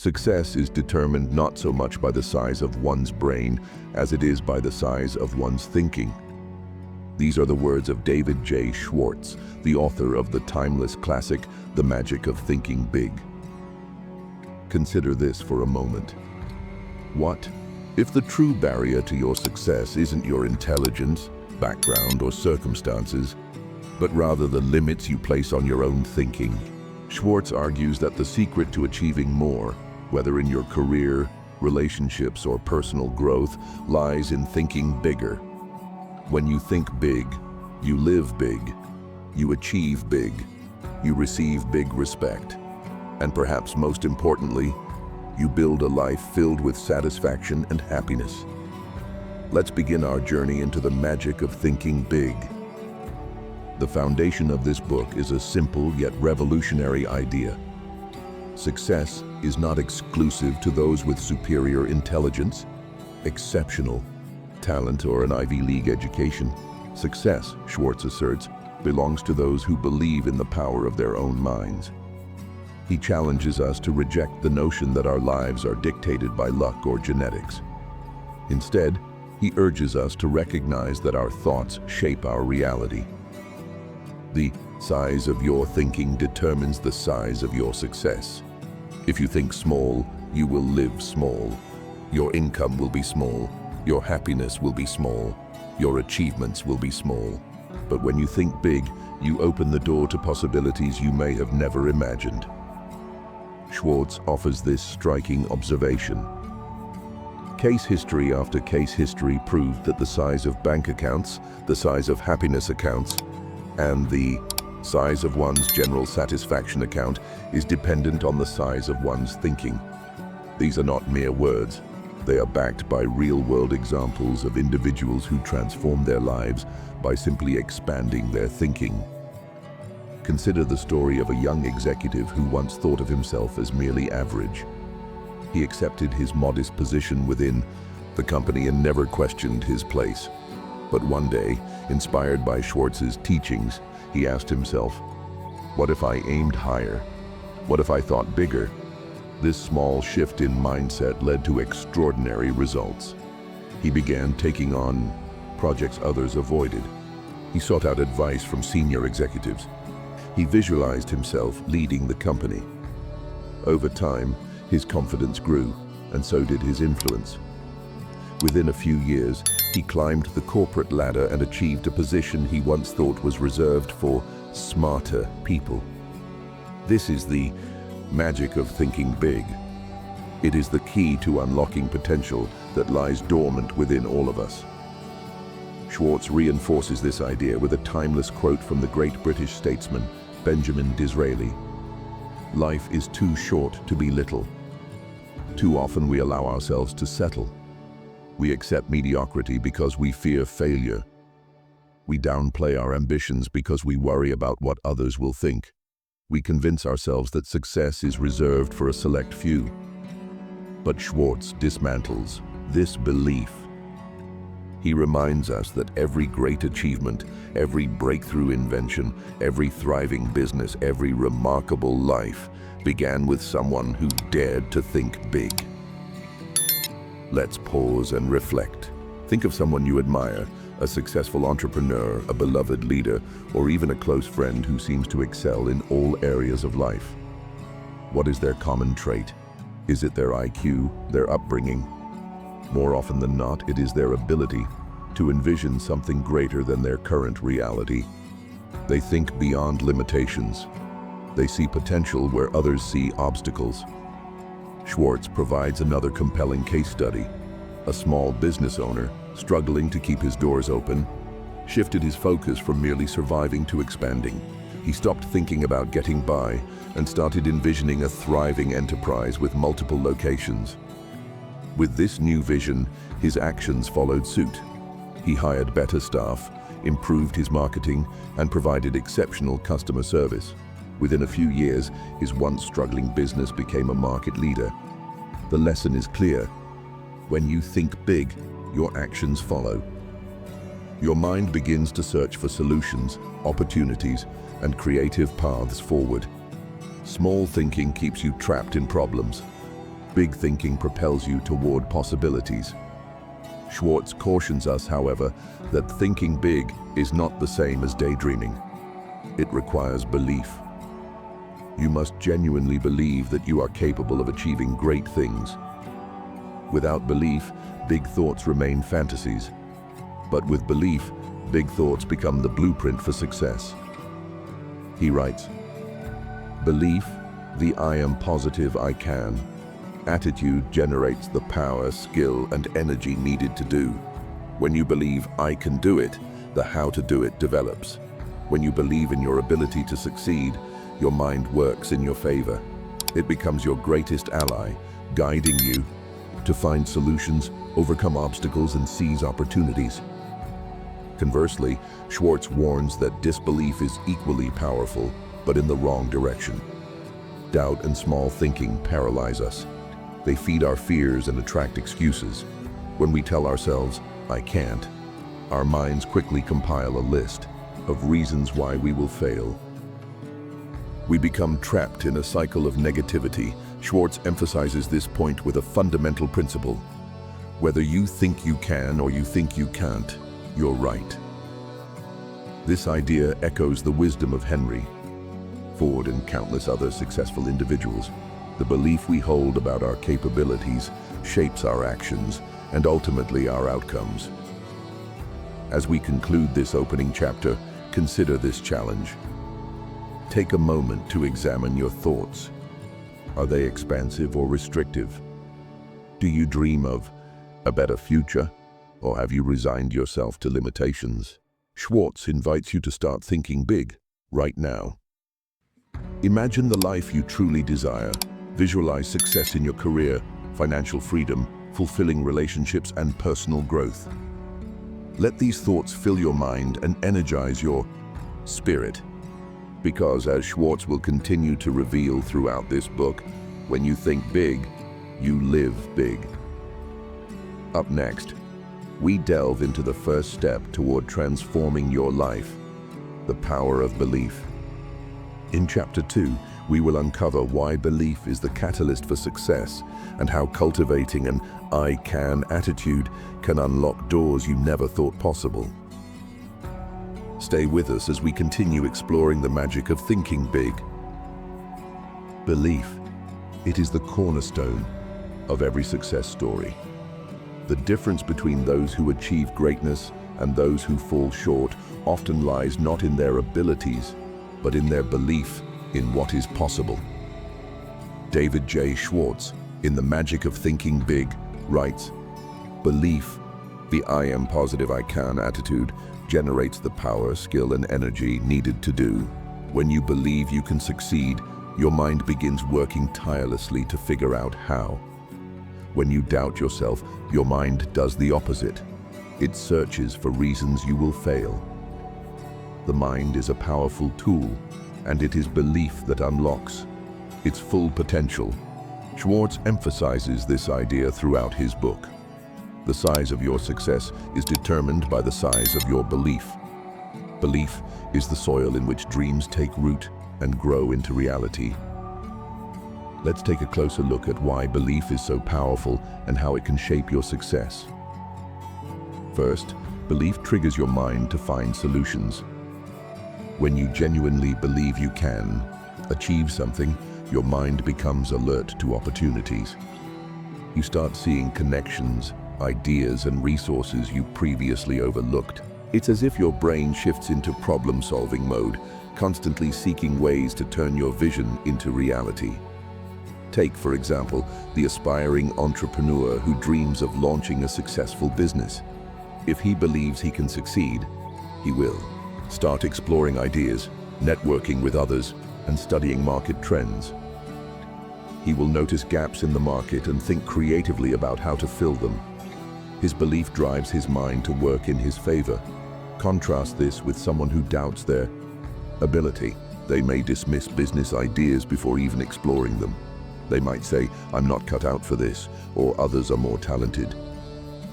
Success is determined not so much by the size of one's brain as it is by the size of one's thinking. These are the words of David J. Schwartz, the author of the timeless classic, The Magic of Thinking Big. Consider this for a moment. What if the true barrier to your success isn't your intelligence, background, or circumstances, but rather the limits you place on your own thinking? Schwartz argues that the secret to achieving more, whether in your career, relationships, or personal growth, lies in thinking bigger. When you think big, you live big, you achieve big, you receive big respect, and perhaps most importantly, you build a life filled with satisfaction and happiness. Let's begin our journey into the magic of thinking big. The foundation of this book is a simple yet revolutionary idea. Success is not exclusive to those with superior intelligence, exceptional talent, or an Ivy League education. Success, Schwartz asserts, belongs to those who believe in the power of their own minds. He challenges us to reject the notion that our lives are dictated by luck or genetics. Instead, he urges us to recognize that our thoughts shape our reality. The size of your thinking determines the size of your success. If you think small, you will live small. Your income will be small. Your happiness will be small. Your achievements will be small. But when you think big, you open the door to possibilities you may have never imagined. Schwartz offers this striking observation. Case history after case history proved that the size of bank accounts, the size of happiness accounts, and the size of one's general satisfaction account is dependent on the size of one's thinking. These are not mere words. They are backed by real-world examples of individuals who transform their lives by simply expanding their thinking. Consider the story of a young executive who once thought of himself as merely average. He accepted his modest position within the company and never questioned his place. But one day, inspired by Schwartz's teachings, he asked himself, "What if I aimed higher? What if I thought bigger?" This small shift in mindset led to extraordinary results. He began taking on projects others avoided. He sought out advice from senior executives. He visualized himself leading the company. Over time, his confidence grew, and so did his influence. Within a few years, he climbed the corporate ladder and achieved a position he once thought was reserved for smarter people. This is the magic of thinking big. It is the key to unlocking potential that lies dormant within all of us. Schwartz reinforces this idea with a timeless quote from the great British statesman, Benjamin Disraeli. "Life is too short to be little. Too often we allow ourselves to settle. We accept mediocrity because we fear failure. We downplay our ambitions because we worry about what others will think. We convince ourselves that success is reserved for a select few." But Schwartz dismantles this belief. He reminds us that every great achievement, every breakthrough invention, every thriving business, every remarkable life began with someone who dared to think big. Let's pause and reflect. Think of someone you admire, a successful entrepreneur, a beloved leader, or even a close friend who seems to excel in all areas of life. What is their common trait? Is it their IQ, their upbringing? More often than not, it is their ability to envision something greater than their current reality. They think beyond limitations. They see potential where others see obstacles. Schwartz provides another compelling case study. A small business owner, struggling to keep his doors open, shifted his focus from merely surviving to expanding. He stopped thinking about getting by and started envisioning a thriving enterprise with multiple locations. With this new vision, his actions followed suit. He hired better staff, improved his marketing, and provided exceptional customer service. Within a few years, his once struggling business became a market leader. The lesson is clear. When you think big, your actions follow. Your mind begins to search for solutions, opportunities, and creative paths forward. Small thinking keeps you trapped in problems. Big thinking propels you toward possibilities. Schwartz cautions us, however, that thinking big is not the same as daydreaming. It requires belief. You must genuinely believe that you are capable of achieving great things. Without belief, big thoughts remain fantasies. But with belief, big thoughts become the blueprint for success. He writes, "Belief, the I am positive I can. Attitude generates the power, skill, and energy needed to do. When you believe I can do it, the how to do it develops. When you believe in your ability to succeed, your mind works in your favor. It becomes your greatest ally, guiding you to find solutions, overcome obstacles, and seize opportunities." Conversely, Schwartz warns that disbelief is equally powerful, but in the wrong direction. Doubt and small thinking paralyze us. They feed our fears and attract excuses. When we tell ourselves, "I can't," our minds quickly compile a list of reasons why we will fail. We become trapped in a cycle of negativity. Schwartz emphasizes this point with a fundamental principle. Whether you think you can or you think you can't, you're right. This idea echoes the wisdom of Henry Ford and countless other successful individuals. The belief we hold about our capabilities shapes our actions and ultimately our outcomes. As we conclude this opening chapter, consider this challenge. Take a moment to examine your thoughts. Are they expansive or restrictive? Do you dream of a better future, or have you resigned yourself to limitations? Schwartz invites you to start thinking big right now. Imagine the life you truly desire. Visualize success in your career, financial freedom, fulfilling relationships, and personal growth. Let these thoughts fill your mind and energize your spirit. Because, as Schwartz will continue to reveal throughout this book, when you think big, you live big. Up next, we delve into the first step toward transforming your life, the power of belief. In Chapter 2, we will uncover why belief is the catalyst for success and how cultivating an "I can" attitude can unlock doors you never thought possible. Stay with us as we continue exploring the magic of thinking big. Belief. It is the cornerstone of every success story. The difference between those who achieve greatness and those who fall short often lies not in their abilities, but in their belief in what is possible. David J. Schwartz, in The Magic of Thinking Big, writes, "Belief, the I am positive I can attitude, generates the power, skill, and energy needed to do. When you believe you can succeed, your mind begins working tirelessly to figure out how. When you doubt yourself, your mind does the opposite. It searches for reasons you will fail. The mind is a powerful tool, and it is belief that unlocks its full potential." Schwartz emphasizes this idea throughout his book. The size of your success is determined by the size of your belief. Belief is the soil in which dreams take root and grow into reality. Let's take a closer look at why belief is so powerful and how it can shape your success. First, belief triggers your mind to find solutions. When you genuinely believe you can achieve something, your mind becomes alert to opportunities. You start seeing connections, ideas, and resources you previously overlooked. It's as if your brain shifts into problem-solving mode, constantly seeking ways to turn your vision into reality. Take, for example, the aspiring entrepreneur who dreams of launching a successful business. If he believes he can succeed, he will. Start exploring ideas, networking with others, and studying market trends. He will notice gaps in the market and think creatively about how to fill them. His belief drives his mind to work in his favor. Contrast this with someone who doubts their ability. They may dismiss business ideas before even exploring them. They might say, "I'm not cut out for this," or "others are more talented."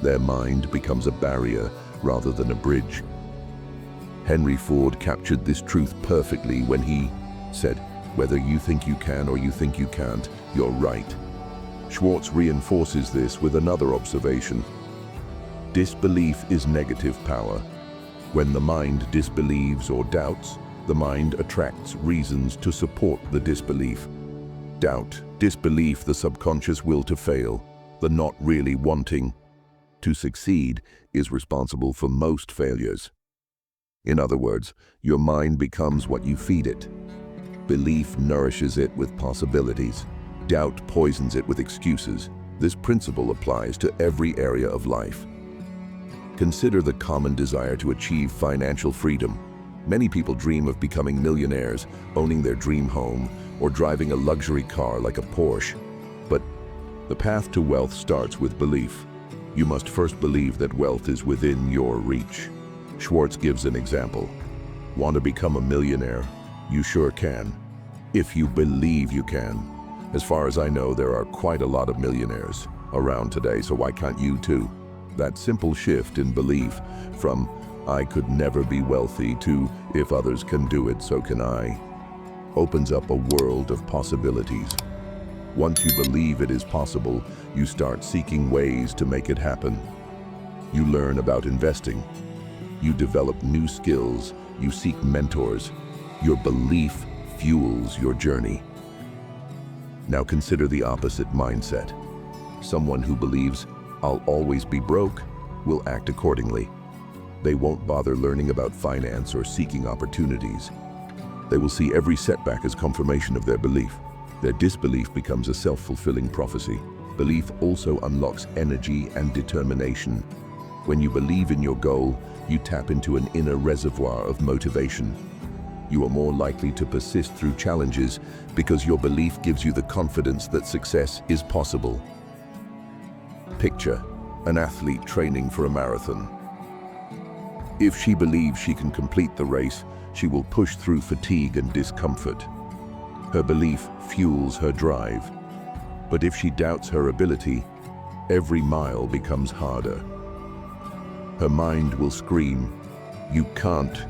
Their mind becomes a barrier rather than a bridge. Henry Ford captured this truth perfectly when he said, "Whether you think you can or you think you can't, you're right." Schwartz reinforces this with another observation. Disbelief is negative power. When the mind disbelieves or doubts, the mind attracts reasons to support the disbelief. Doubt, disbelief, the subconscious will to fail, the not really wanting to succeed, is responsible for most failures. In other words, your mind becomes what you feed it. Belief nourishes it with possibilities. Doubt poisons it with excuses. This principle applies to every area of life. Consider the common desire to achieve financial freedom. Many people dream of becoming millionaires, owning their dream home, or driving a luxury car like a Porsche. But the path to wealth starts with belief. You must first believe that wealth is within your reach. Schwartz gives an example. Want to become a millionaire? You sure can, if you believe you can. As far as I know, there are quite a lot of millionaires around today, so why can't you too? That simple shift in belief from "I could never be wealthy" to "if others can do it, so can I," opens up a world of possibilities. Once you believe it is possible, you start seeking ways to make it happen. You learn about investing. You develop new skills. You seek mentors. Your belief fuels your journey. Now consider the opposite mindset. Someone who believes, "I'll always be broke," will act accordingly. They won't bother learning about finance or seeking opportunities. They will see every setback as confirmation of their belief. Their disbelief becomes a self-fulfilling prophecy. Belief also unlocks energy and determination. When you believe in your goal, you tap into an inner reservoir of motivation. You are more likely to persist through challenges because your belief gives you the confidence that success is possible. Picture an athlete training for a marathon. If she believes she can complete the race, she will push through fatigue and discomfort. Her belief fuels her drive. But if she doubts her ability, every mile becomes harder. Her mind will scream, "You can't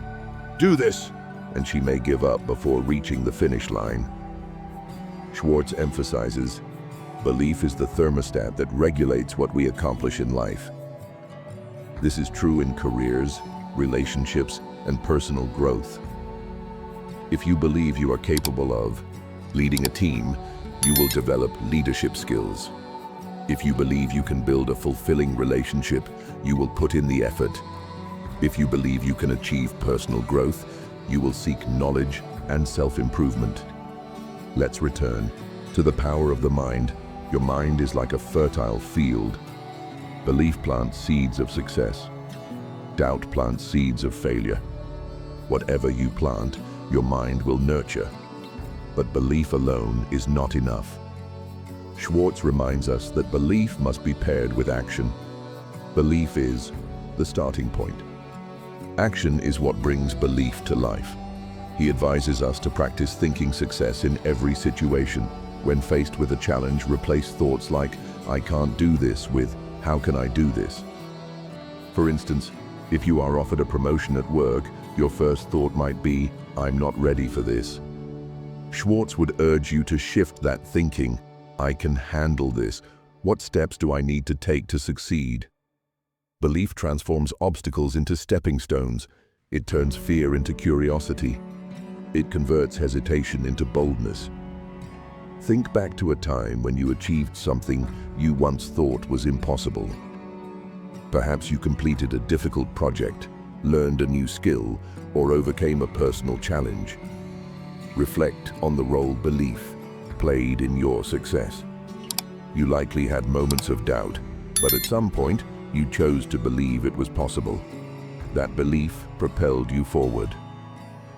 do this," and she may give up before reaching the finish line. Schwartz emphasizes, belief is the thermostat that regulates what we accomplish in life. This is true in careers, relationships, and personal growth. If you believe you are capable of leading a team, you will develop leadership skills. If you believe you can build a fulfilling relationship, you will put in the effort. If you believe you can achieve personal growth, you will seek knowledge and self-improvement. Let's return to the power of the mind. Your mind is like a fertile field. Belief plants seeds of success. Doubt plants seeds of failure. Whatever you plant, your mind will nurture. But belief alone is not enough. Schwartz reminds us that belief must be paired with action. Belief is the starting point. Action is what brings belief to life. He advises us to practice thinking success in every situation. When faced with a challenge, replace thoughts like, "I can't do this," with, "How can I do this?" For instance, if you are offered a promotion at work, your first thought might be, "I'm not ready for this." Schwartz would urge you to shift that thinking. "I can handle this. What steps do I need to take to succeed?" Belief transforms obstacles into stepping stones. It turns fear into curiosity. It converts hesitation into boldness. Think back to a time when you achieved something you once thought was impossible. Perhaps you completed a difficult project, learned a new skill, or overcame a personal challenge. Reflect on the role belief played in your success. You likely had moments of doubt, but at some point, you chose to believe it was possible. That belief propelled you forward.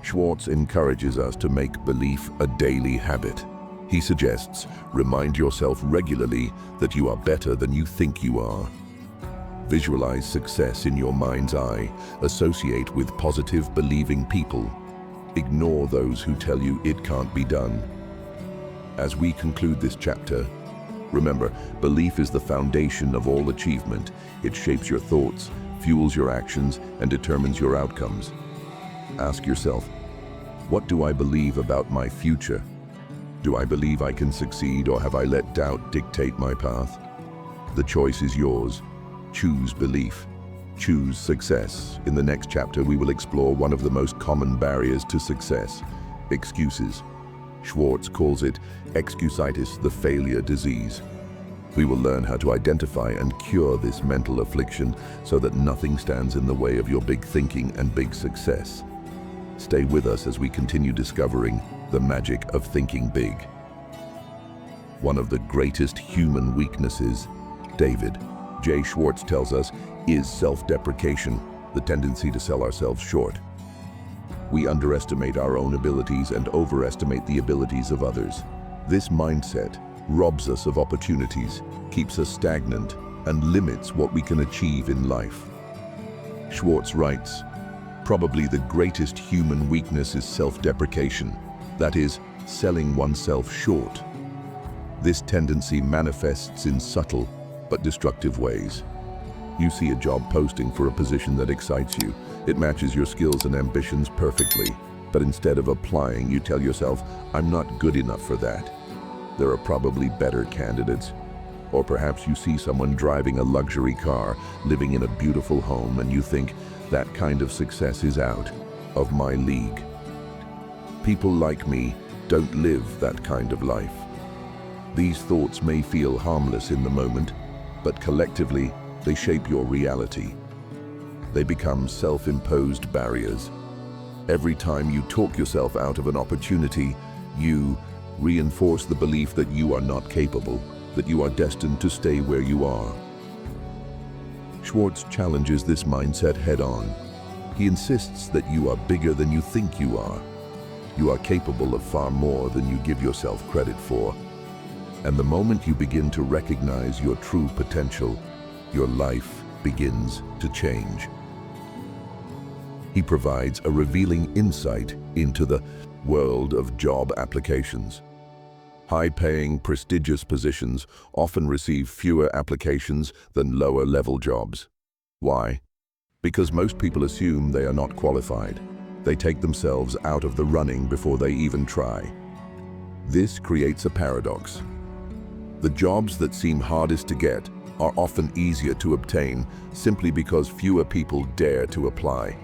Schwartz encourages us to make belief a daily habit. He suggests, remind yourself regularly that you are better than you think you are. Visualize success in your mind's eye. Associate with positive, believing people. Ignore those who tell you it can't be done. As we conclude this chapter, remember, belief is the foundation of all achievement. It shapes your thoughts, fuels your actions, and determines your outcomes. Ask yourself, what do I believe about my future? Do I believe I can succeed, or have I let doubt dictate my path? The choice is yours. Choose belief. Choose success. In the next chapter, we will explore one of the most common barriers to success: excuses. Schwartz calls it excusitis, the failure disease. We will learn how to identify and cure this mental affliction so that nothing stands in the way of your big thinking and big success. Stay with us as we continue discovering the magic of thinking big. One of the greatest human weaknesses, David J. Schwartz tells us, is self-deprecation, the tendency to sell ourselves short. We underestimate our own abilities and overestimate the abilities of others. This mindset robs us of opportunities, keeps us stagnant, and limits what we can achieve in life. Schwartz writes, "Probably the greatest human weakness is self-deprecation, that is, selling oneself short. This tendency manifests in subtle but destructive ways. You see a job posting for a position that excites you. It matches your skills and ambitions perfectly, but instead of applying, you tell yourself, 'I'm not good enough for that. There are probably better candidates.' Or perhaps you see someone driving a luxury car, living in a beautiful home, and you think, 'That kind of success is out of my league. People like me don't live that kind of life.' These thoughts may feel harmless in the moment, but collectively, they shape your reality. They become self-imposed barriers. Every time you talk yourself out of an opportunity, you reinforce the belief that you are not capable, that you are destined to stay where you are." Schwartz challenges this mindset head-on. He insists that you are bigger than you think you are. You are capable of far more than you give yourself credit for. And the moment you begin to recognize your true potential, your life begins to change. He provides a revealing insight into the world of job applications. High-paying, prestigious positions often receive fewer applications than lower-level jobs. Why? Because most people assume they are not qualified. They take themselves out of the running before they even try. This creates a paradox. The jobs that seem hardest to get are often easier to obtain simply because fewer people dare to apply.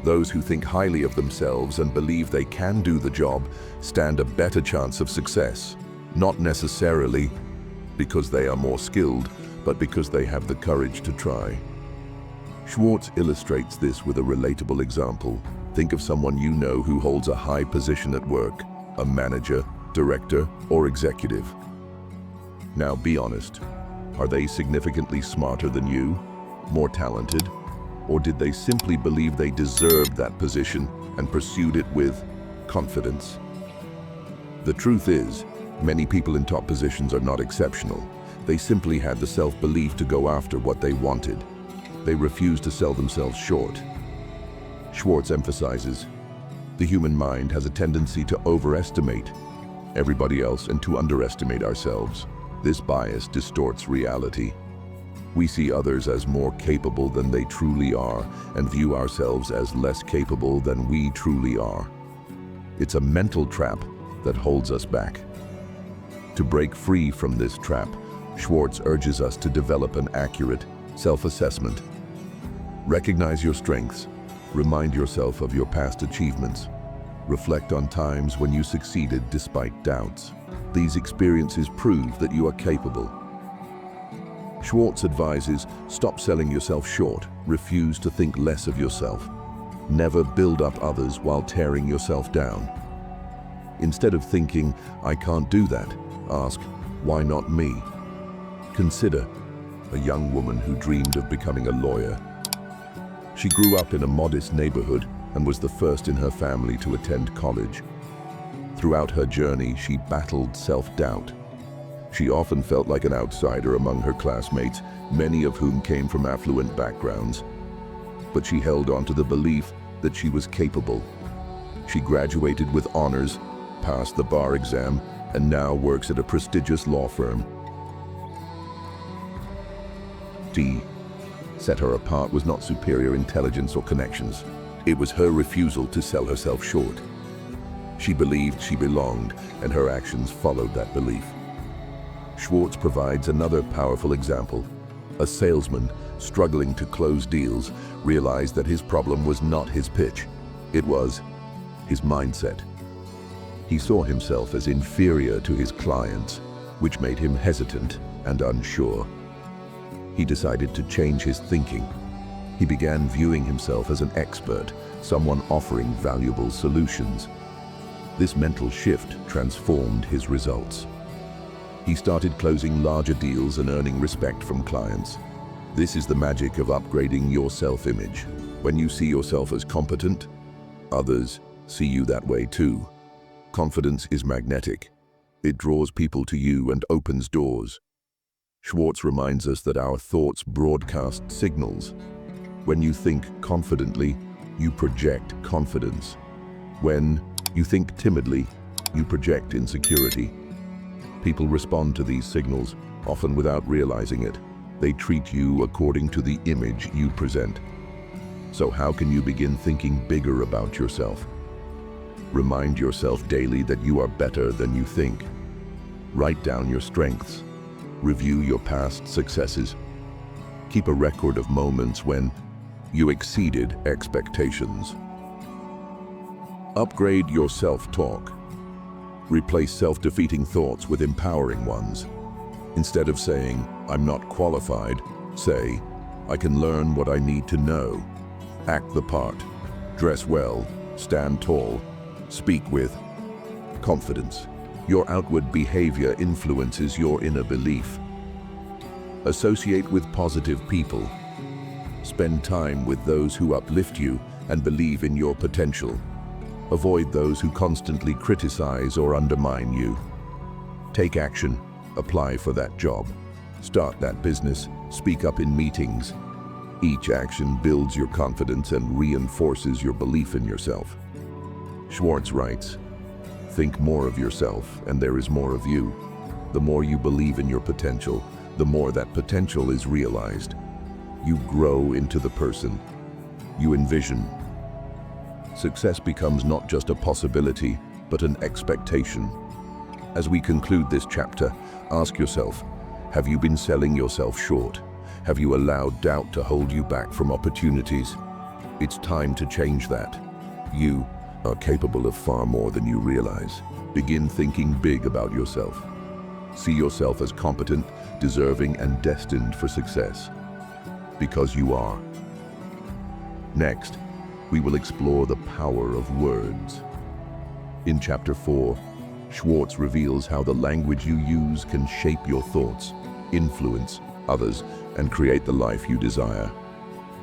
Those who think highly of themselves and believe they can do the job stand a better chance of success, not necessarily because they are more skilled, but because they have the courage to try. Schwartz illustrates this with a relatable example. Think of someone you know who holds a high position at work, a manager, director, or executive. Now be honest, are they significantly smarter than you, more talented, or did they simply believe they deserved that position and pursued it with confidence? The truth is, many people in top positions are not exceptional. They simply had the self-belief to go after what they wanted. They refused to sell themselves short. Schwartz emphasizes, the human mind has a tendency to overestimate everybody else and to underestimate ourselves. This bias distorts reality. We see others as more capable than they truly are and view ourselves as less capable than we truly are. It's a mental trap that holds us back. To break free from this trap, Schwartz urges us to develop an accurate self-assessment. Recognize your strengths. Remind yourself of your past achievements. Reflect on times when you succeeded despite doubts. These experiences prove that you are capable. Schwartz advises, stop selling yourself short. Refuse to think less of yourself. Never build up others while tearing yourself down. Instead of thinking, "I can't do that," ask, "Why not me?" Consider a young woman who dreamed of becoming a lawyer. She grew up in a modest neighborhood and was the first in her family to attend college. Throughout her journey, she battled self-doubt. She often felt like an outsider among her classmates, many of whom came from affluent backgrounds. But she held on to the belief that she was capable. She graduated with honors, passed the bar exam, and now works at a prestigious law firm. Set her apart was not superior intelligence or connections. It was her refusal to sell herself short. She believed she belonged, and her actions followed that belief. Schwartz provides another powerful example. A salesman, struggling to close deals, realized that his problem was not his pitch. It was his mindset. He saw himself as inferior to his clients, which made him hesitant and unsure. He decided to change his thinking. He began viewing himself as an expert, someone offering valuable solutions. This mental shift transformed his results. He started closing larger deals and earning respect from clients. This is the magic of upgrading your self-image. When you see yourself as competent, others see you that way too. Confidence is magnetic. It draws people to you and opens doors. Schwartz reminds us that our thoughts broadcast signals. When you think confidently, you project confidence. When you think timidly, you project insecurity. People respond to these signals, often without realizing it. They treat you according to the image you present. So how can you begin thinking bigger about yourself? Remind yourself daily that you are better than you think. Write down your strengths. Review your past successes. Keep a record of moments when you exceeded expectations. Upgrade your self-talk. Replace self-defeating thoughts with empowering ones. Instead of saying, "I'm not qualified," say, "I can learn what I need to know." Act the part. Dress well. Stand tall. Speak with confidence. Your outward behavior influences your inner belief. Associate with positive people. Spend time with those who uplift you and believe in your potential. Avoid those who constantly criticize or undermine you. Take action. Apply for that job. Start that business. Speak up in meetings. Each action builds your confidence and reinforces your belief in yourself. Schwartz writes, "Think more of yourself, and there is more of you. The more you believe in your potential, the more that potential is realized. You grow into the person you envision. Success becomes not just a possibility, but an expectation." As we conclude this chapter, ask yourself, have you been selling yourself short? Have you allowed doubt to hold you back from opportunities? It's time to change that. You are capable of far more than you realize. Begin thinking big about yourself. See yourself as competent, deserving, and destined for success. Because you are. Next, we will explore the power of words. In Chapter 4, Schwartz reveals how the language you use can shape your thoughts, influence others, and create the life you desire.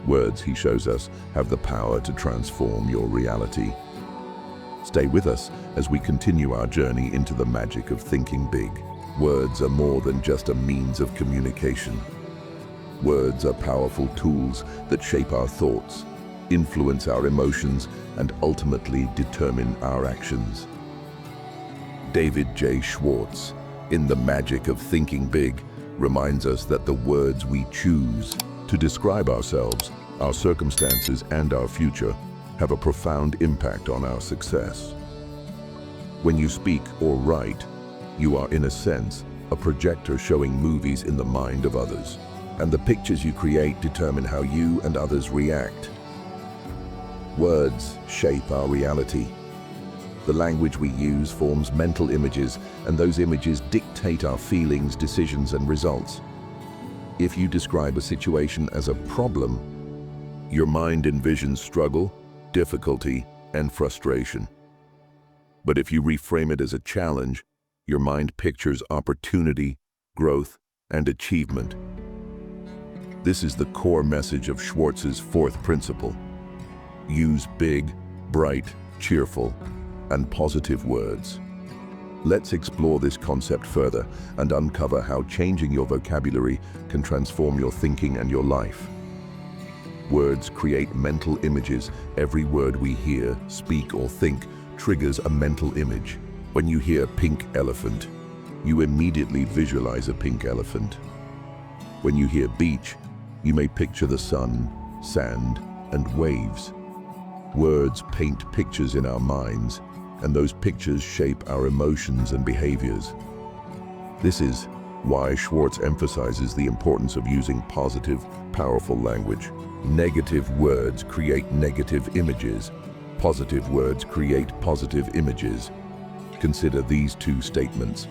Words, he shows us, have the power to transform your reality. Stay with us as we continue our journey into the magic of thinking big. Words are more than just a means of communication. Words are powerful tools that shape our thoughts, influence our emotions, and ultimately determine our actions. David J. Schwartz, in The Magic of Thinking Big, reminds us that the words we choose to describe ourselves, our circumstances, and our future have a profound impact on our success. When you speak or write, you are, in a sense, a projector showing movies in the mind of others, and the pictures you create determine how you and others react. Words shape our reality. The language we use forms mental images, and those images dictate our feelings, decisions, and results. If you describe a situation as a problem, your mind envisions struggle, difficulty, and frustration. But if you reframe it as a challenge, your mind pictures opportunity, growth, and achievement. This is the core message of Schwartz's fourth principle. Use big, bright, cheerful, and positive words. Let's explore this concept further and uncover how changing your vocabulary can transform your thinking and your life. Words create mental images. Every word we hear, speak, or think triggers a mental image. When you hear pink elephant, you immediately visualize a pink elephant. When you hear beach, you may picture the sun, sand, and waves. Words paint pictures in our minds, and those pictures shape our emotions and behaviors. This is why Schwartz emphasizes the importance of using positive, powerful language. Negative words create negative images. Positive words create positive images. Consider these two statements.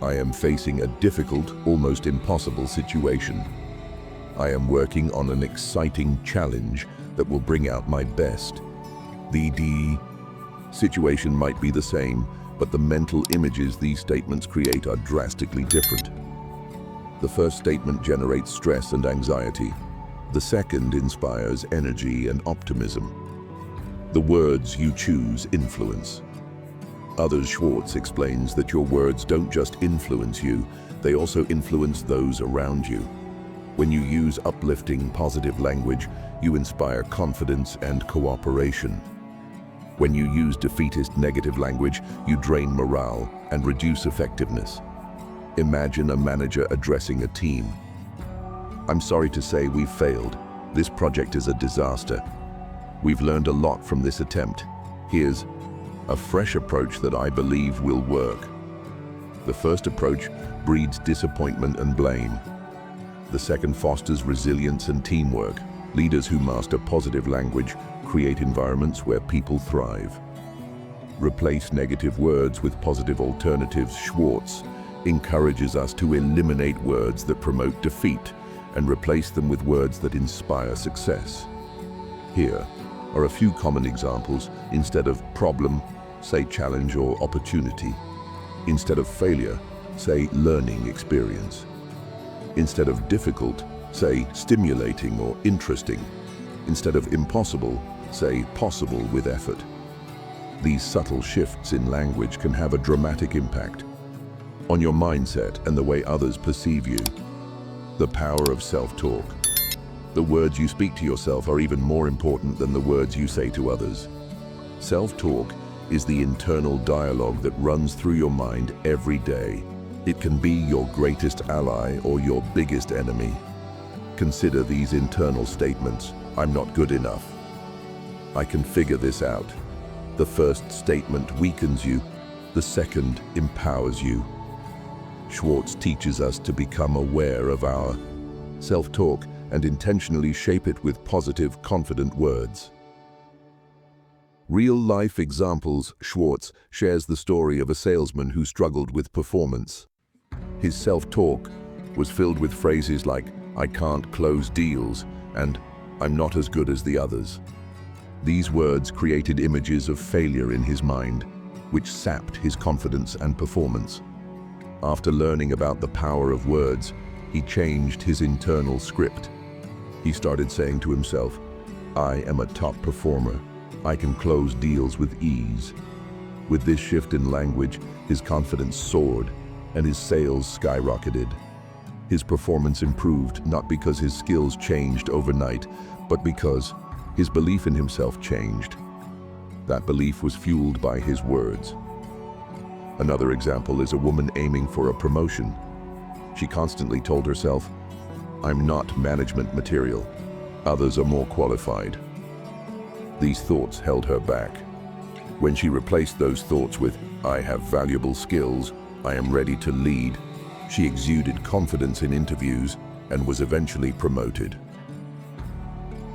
I am facing a difficult, almost impossible situation. I am working on an exciting challenge that will bring out my best. The situation might be the same, but the mental images these statements create are drastically different. The first statement generates stress and anxiety. The second inspires energy and optimism. The words you choose influence. Schwartz explains that your words don't just influence you, they also influence those around you. When you use uplifting, positive language, you inspire confidence and cooperation. When you use defeatist, negative language, you drain morale and reduce effectiveness. Imagine a manager addressing a team. I'm sorry to say we've failed. This project is a disaster. We've learned a lot from this attempt. Here's a fresh approach that I believe will work. The first approach breeds disappointment and blame. The second fosters resilience and teamwork. Leaders who master positive language create environments where people thrive. Replace negative words with positive alternatives. Schwartz encourages us to eliminate words that promote defeat and replace them with words that inspire success. Here are a few common examples. Instead of problem, say challenge or opportunity. Instead of failure, say learning experience. Instead of difficult, say stimulating or interesting. Instead of impossible, say possible with effort. These subtle shifts in language can have a dramatic impact on your mindset and the way others perceive you. The power of self-talk. The words you speak to yourself are even more important than the words you say to others. Self-talk is the internal dialogue that runs through your mind every day. It can be your greatest ally or your biggest enemy. Consider these internal statements. I'm not good enough. I can figure this out. The first statement weakens you. The second empowers you. Schwartz teaches us to become aware of our self-talk and intentionally shape it with positive, confident words. Real-life examples. Schwartz shares the story of a salesman who struggled with performance. His self-talk was filled with phrases like, I can't close deals, and I'm not as good as the others. These words created images of failure in his mind, which sapped his confidence and performance. After learning about the power of words, he changed his internal script. He started saying to himself, I am a top performer. I can close deals with ease. With this shift in language, his confidence soared and his sales skyrocketed. His performance improved not because his skills changed overnight, but because his belief in himself changed. That belief was fueled by his words. Another example is a woman aiming for a promotion. She constantly told herself, I'm not management material. Others are more qualified. These thoughts held her back. When she replaced those thoughts with, I have valuable skills, I am ready to lead, she exuded confidence in interviews and was eventually promoted.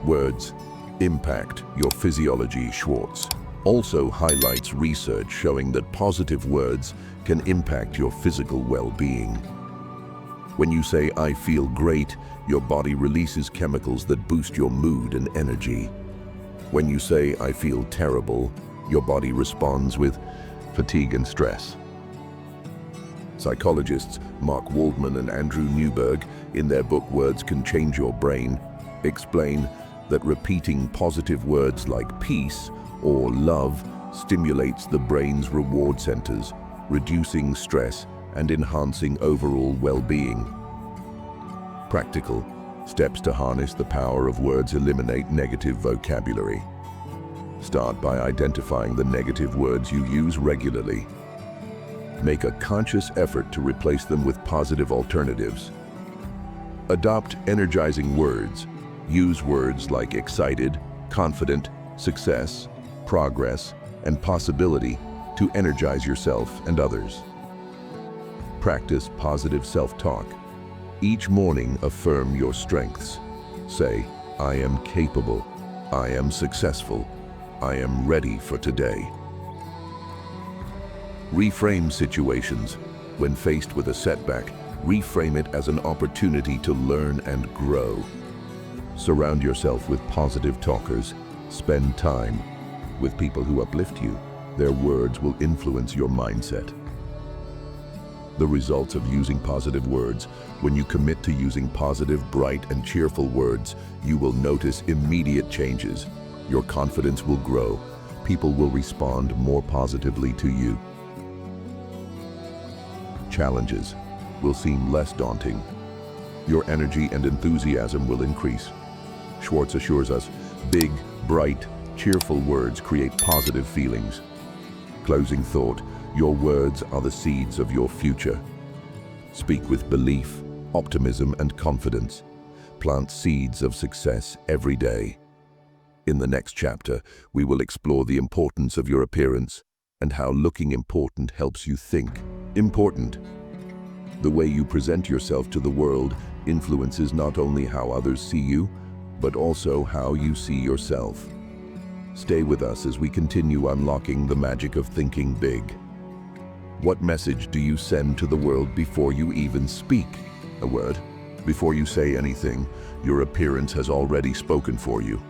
Words impact your physiology. Schwartz also highlights research showing that positive words can impact your physical well-being. When you say, I feel great, your body releases chemicals that boost your mood and energy. When you say, I feel terrible, your body responds with fatigue and stress. Psychologists Mark Waldman and Andrew Newberg, in their book Words Can Change Your Brain, explain that repeating positive words like peace or love stimulates the brain's reward centers, reducing stress and enhancing overall well-being. Practical steps to harness the power of words. Eliminate negative vocabulary. Start by identifying the negative words you use regularly. Make a conscious effort to replace them with positive alternatives. Adopt energizing words. Use words like excited, confident, success, progress, and possibility to energize yourself and others. Practice positive self-talk. Each morning, affirm your strengths. Say, I am capable, I am successful, I am ready for today. Reframe situations. When faced with a setback, reframe it as an opportunity to learn and grow. Surround yourself with positive talkers. Spend time with people who uplift you. Their words will influence your mindset. The results of using positive words. When you commit to using positive, bright, and cheerful words, you will notice immediate changes. Your confidence will grow. People will respond more positively to you. Challenges will seem less daunting. Your energy and enthusiasm will increase. Schwartz assures us, big, bright, cheerful words create positive feelings. Closing thought, your words are the seeds of your future. Speak with belief, optimism, and confidence. Plant seeds of success every day. In the next chapter, we will explore the importance of your appearance and how looking important helps you think important. The way you present yourself to the world influences not only how others see you, but also how you see yourself. Stay with us as we continue unlocking the magic of thinking big. What message do you send to the world before you even speak a word? Before you say anything, your appearance has already spoken for you.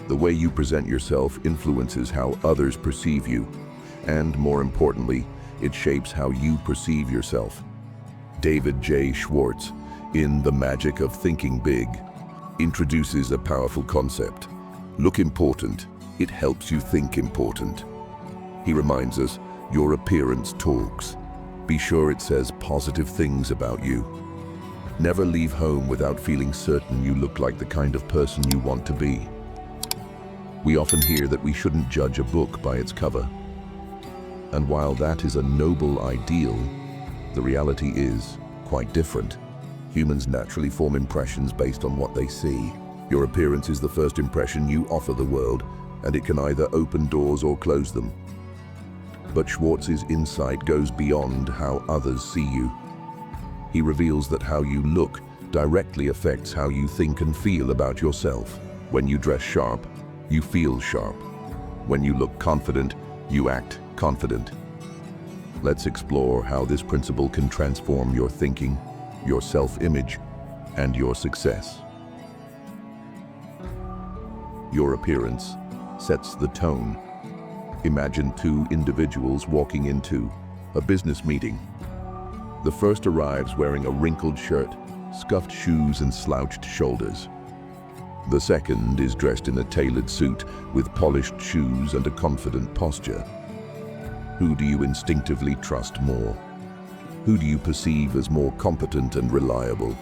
The way you present yourself influences how others perceive you, and more importantly, it shapes how you perceive yourself. David J. Schwartz, in The Magic of Thinking Big, introduces a powerful concept. Look important, it helps you think important. He reminds us, your appearance talks. Be sure it says positive things about you. Never leave home without feeling certain you look like the kind of person you want to be. We often hear that we shouldn't judge a book by its cover. And while that is a noble ideal, the reality is quite different. Humans naturally form impressions based on what they see. Your appearance is the first impression you offer the world, and it can either open doors or close them. But Schwartz's insight goes beyond how others see you. He reveals that how you look directly affects how you think and feel about yourself. When you dress sharp, you feel sharp. When you look confident, you act confident. Let's explore how this principle can transform your thinking, your self-image, and your success. Your appearance sets the tone. Imagine two individuals walking into a business meeting. The first arrives wearing a wrinkled shirt, scuffed shoes, and slouched shoulders. The second is dressed in a tailored suit with polished shoes and a confident posture. Who do you instinctively trust more? Who do you perceive as more competent and reliable?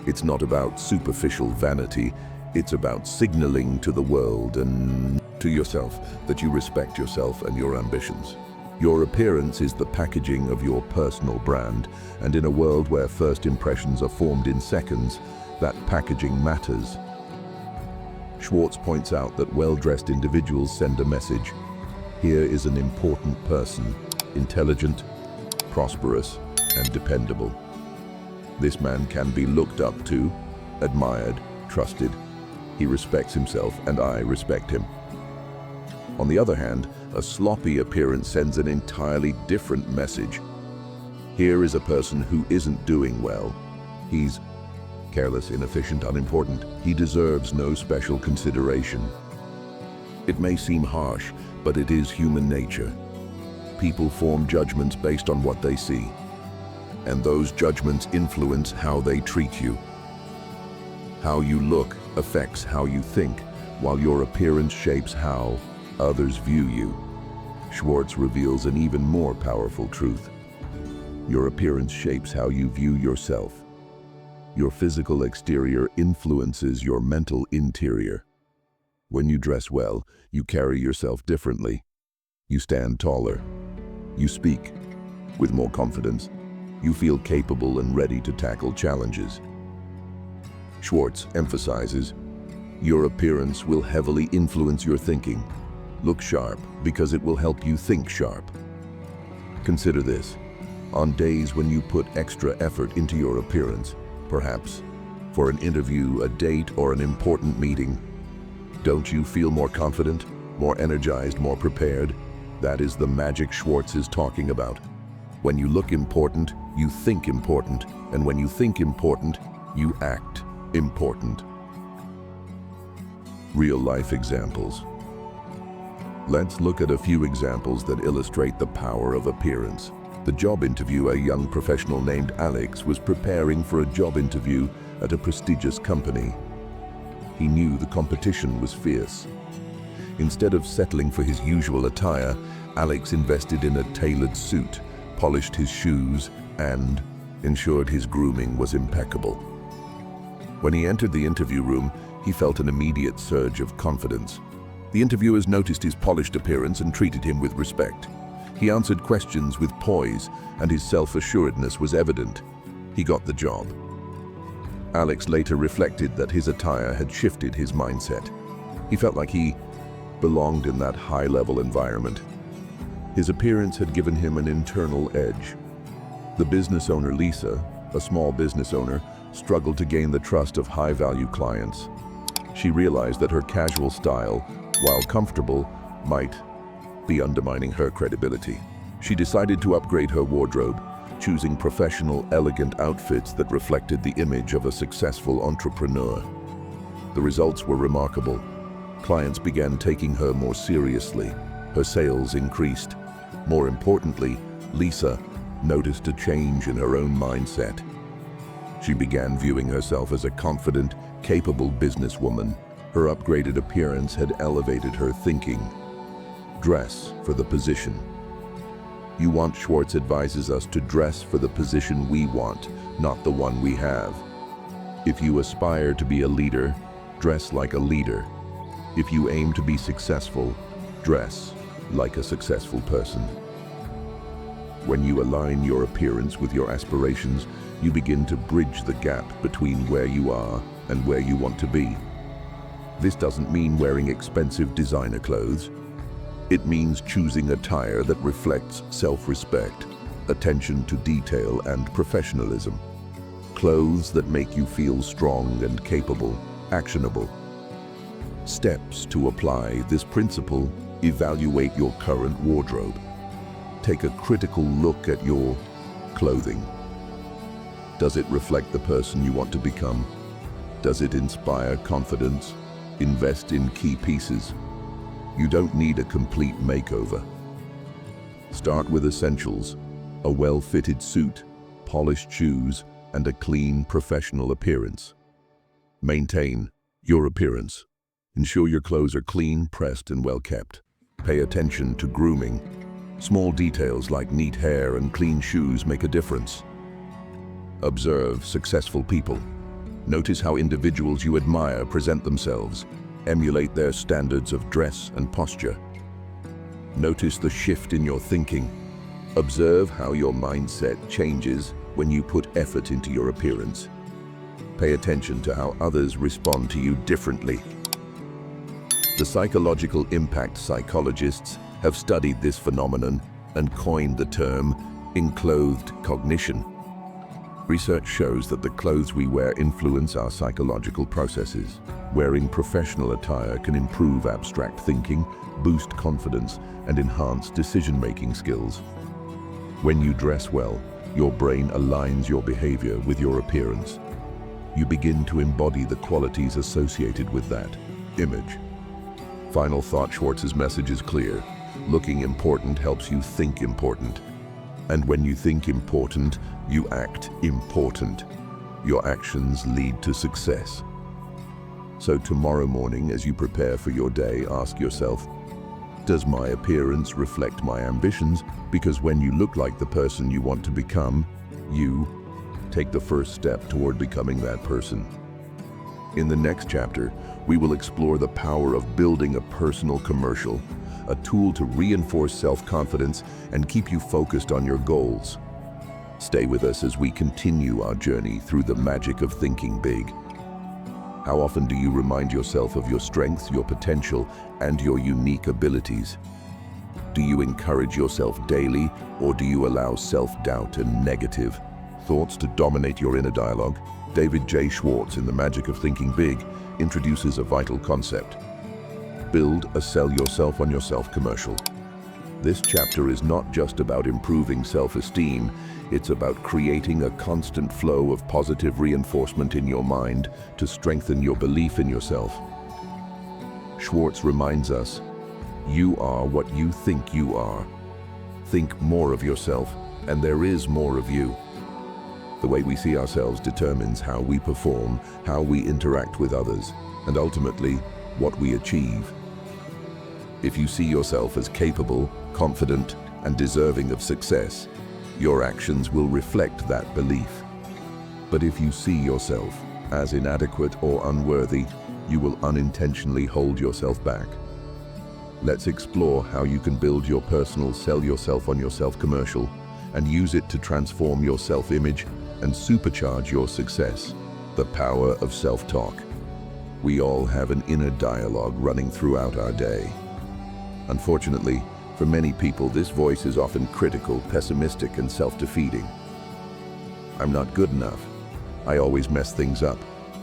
It's not about superficial vanity, it's about signaling to the world and to yourself that you respect yourself and your ambitions. Your appearance is the packaging of your personal brand, and in a world where first impressions are formed in seconds, that packaging matters. Schwartz points out that well-dressed individuals send a message. Here is an important person, intelligent, prosperous, and dependable. This man can be looked up to, admired, trusted. He respects himself, and I respect him. On the other hand, a sloppy appearance sends an entirely different message. Here is a person who isn't doing well. He's careless, inefficient, unimportant. He deserves no special consideration. It may seem harsh, but it is human nature. People form judgments based on what they see, and those judgments influence how they treat you. How you look affects how you think, while your appearance shapes how others view you. Schwartz reveals an even more powerful truth. Your appearance shapes how you view yourself. Your physical exterior influences your mental interior. When you dress well, you carry yourself differently. You stand taller. You speak with more confidence. You feel capable and ready to tackle challenges. Schwartz emphasizes, your appearance will heavily influence your thinking. Look sharp because it will help you think sharp. Consider this. On days when you put extra effort into your appearance, perhaps for an interview, a date, or an important meeting, don't you feel more confident, more energized, more prepared? That is the magic Schwartz is talking about. When you look important, you think important, and when you think important, you act important. Real-life examples. Let's look at a few examples that illustrate the power of appearance. The job interview. A young professional named Alex was preparing for a job interview at a prestigious company. He knew the competition was fierce. Instead of settling for his usual attire, Alex invested in a tailored suit, polished his shoes, and ensured his grooming was impeccable. When he entered the interview room, he felt an immediate surge of confidence. The interviewers noticed his polished appearance and treated him with respect. He answered questions with poise, and his self-assuredness was evident. He got the job. Alex later reflected that his attire had shifted his mindset. He felt like he belonged in that high-level environment. His appearance had given him an internal edge. The business owner, Lisa, a small business owner, struggled to gain the trust of high-value clients. She realized that her casual style, while comfortable, might be undermining her credibility. She decided to upgrade her wardrobe, choosing professional, elegant outfits that reflected the image of a successful entrepreneur. The results were remarkable. Clients began taking her more seriously. Her sales increased. More importantly, Lisa noticed a change in her own mindset. She began viewing herself as a confident, capable businesswoman. Her upgraded appearance had elevated her thinking. Dress for the position. Schwartz advises us to dress for the position we want, not the one we have. If you aspire to be a leader, dress like a leader. If you aim to be successful, dress like a successful person. When you align your appearance with your aspirations, you begin to bridge the gap between where you are and where you want to be. This doesn't mean wearing expensive designer clothes. It means choosing attire that reflects self-respect, attention to detail, and professionalism. Clothes that make you feel strong and capable, actionable. Steps to apply this principle: evaluate your current wardrobe. Take a critical look at your clothing. Does it reflect the person you want to become? Does it inspire confidence? Invest in key pieces. You don't need a complete makeover. Start with essentials: a well-fitted suit, polished shoes, and a clean, professional appearance. Maintain your appearance. Ensure your clothes are clean, pressed, and well kept. Pay attention to grooming. Small details like neat hair and clean shoes make a difference. Observe successful people. Notice how individuals you admire present themselves. Emulate their standards of dress and posture. Notice the shift in your thinking. Observe how your mindset changes when you put effort into your appearance. Pay attention to how others respond to you differently. The psychological impact psychologists have studied this phenomenon and coined the term enclothed cognition. Research shows that the clothes we wear influence our psychological processes. Wearing professional attire can improve abstract thinking, boost confidence, and enhance decision-making skills. When you dress well, your brain aligns your behavior with your appearance. You begin to embody the qualities associated with that image. Final thought: Schwartz's message is clear. Looking important helps you think important. And when you think important, you act important. Your actions lead to success. So tomorrow morning, as you prepare for your day, ask yourself, does my appearance reflect my ambitions? Because when you look like the person you want to become, you take the first step toward becoming that person. In the next chapter, we will explore the power of building a personal commercial, a tool to reinforce self-confidence and keep you focused on your goals. Stay with us as we continue our journey through the magic of thinking big. How often do you remind yourself of your strengths, your potential, and your unique abilities? Do you encourage yourself daily, or do you allow self-doubt and negative thoughts to dominate your inner dialogue? David J. Schwartz in The Magic of Thinking Big introduces a vital concept. Build a sell yourself on yourself commercial. This chapter is not just about improving self-esteem, it's about creating a constant flow of positive reinforcement in your mind to strengthen your belief in yourself. Schwartz reminds us, you are what you think you are. Think more of yourself, and there is more of you. The way we see ourselves determines how we perform, how we interact with others, and ultimately, what we achieve. If you see yourself as capable, confident, and deserving of success, your actions will reflect that belief. But if you see yourself as inadequate or unworthy, you will unintentionally hold yourself back. Let's explore how you can build your personal sell yourself on yourself commercial and use it to transform your self-image and supercharge your success. The power of self-talk. We all have an inner dialogue running throughout our day. Unfortunately, for many people, this voice is often critical, pessimistic, and self-defeating. I'm not good enough. I always mess things up.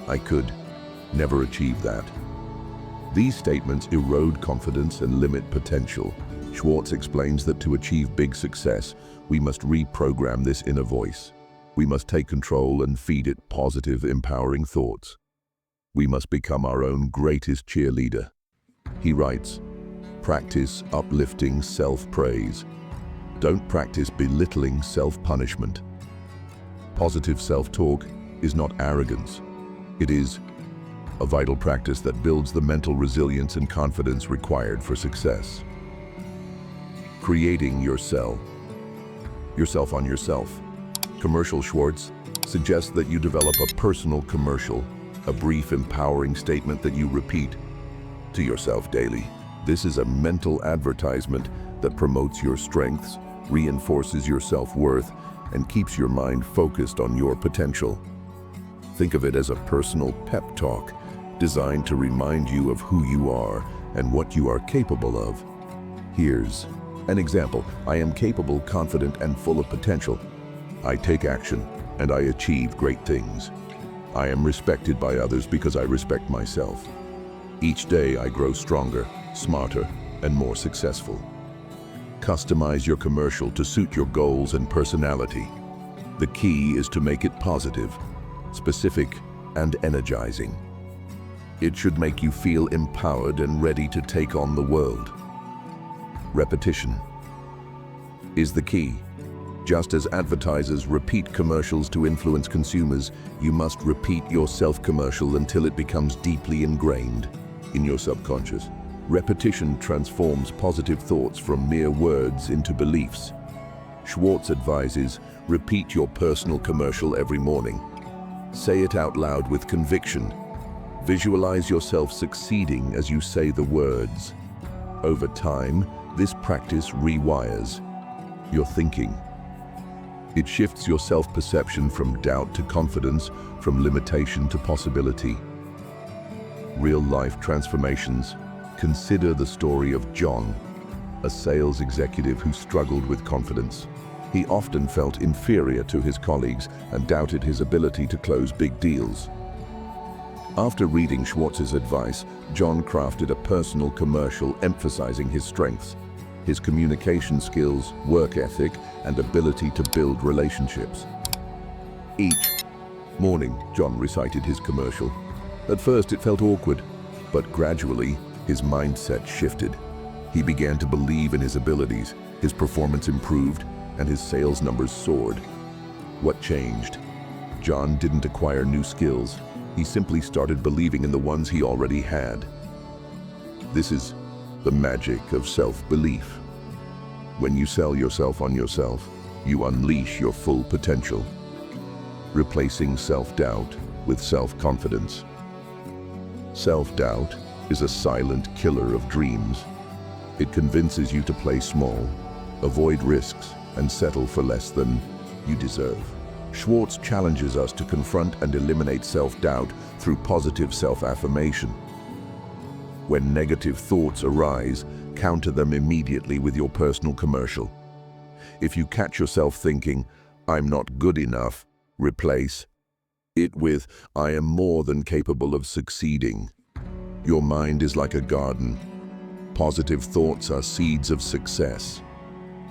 I could never achieve that. These statements erode confidence and limit potential. Schwartz explains that to achieve big success, we must reprogram this inner voice. We must take control and feed it positive, empowering thoughts. We must become our own greatest cheerleader. He writes, practice uplifting self-praise. Don't practice belittling self-punishment. Positive self-talk is not arrogance. It is a vital practice that builds the mental resilience and confidence required for success. Creating yourself on yourself. Commercial Schwartz suggests that you develop a personal commercial, a brief, empowering statement that you repeat to yourself daily. This is a mental advertisement that promotes your strengths, reinforces your self-worth, and keeps your mind focused on your potential. Think of it as a personal pep talk, designed to remind you of who you are and what you are capable of. Here's an example. I am capable, confident, and full of potential. I take action, and I achieve great things. I am respected by others because I respect myself. Each day I grow stronger, smarter, and more successful. Customize your commercial to suit your goals and personality. The key is to make it positive, specific, and energizing. It should make you feel empowered and ready to take on the world. Repetition is the key. Just as advertisers repeat commercials to influence consumers, you must repeat your self-commercial until it becomes deeply ingrained in your subconscious. Repetition transforms positive thoughts from mere words into beliefs. Schwartz advises, repeat your personal commercial every morning. Say it out loud with conviction. Visualize yourself succeeding as you say the words. Over time, this practice rewires your thinking. It shifts your self-perception from doubt to confidence, from limitation to possibility. Real-life transformations. Consider the story of John, a sales executive who struggled with confidence. He often felt inferior to his colleagues and doubted his ability to close big deals. After reading Schwartz's advice, John crafted a personal commercial emphasizing his strengths, his communication skills, work ethic, and ability to build relationships. Each morning, John recited his commercial. At first, it felt awkward, but gradually, his mindset shifted. He began to believe in his abilities, his performance improved, and his sales numbers soared. What changed? John didn't acquire new skills. He simply started believing in the ones he already had. This is the magic of self-belief. When you sell yourself on yourself, you unleash your full potential, replacing self-doubt with self-confidence. Self-doubt is a silent killer of dreams. It convinces you to play small, avoid risks, and settle for less than you deserve. Schwartz challenges us to confront and eliminate self-doubt through positive self-affirmation. When negative thoughts arise, counter them immediately with your personal commercial. If you catch yourself thinking, "I'm not good enough," replace it with, "I am more than capable of succeeding." Your mind is like a garden. Positive thoughts are seeds of success.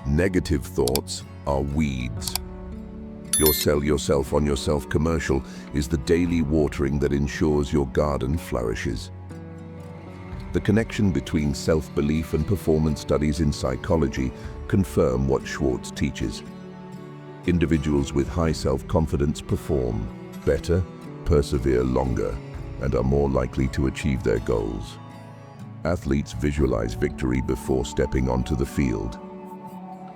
Negative thoughts are weeds. Your sell yourself on yourself commercial is the daily watering that ensures your garden flourishes. The connection between self-belief and performance studies in psychology confirm what Schwartz teaches. Individuals with high self-confidence perform better, persevere longer, and are more likely to achieve their goals. Athletes visualize victory before stepping onto the field.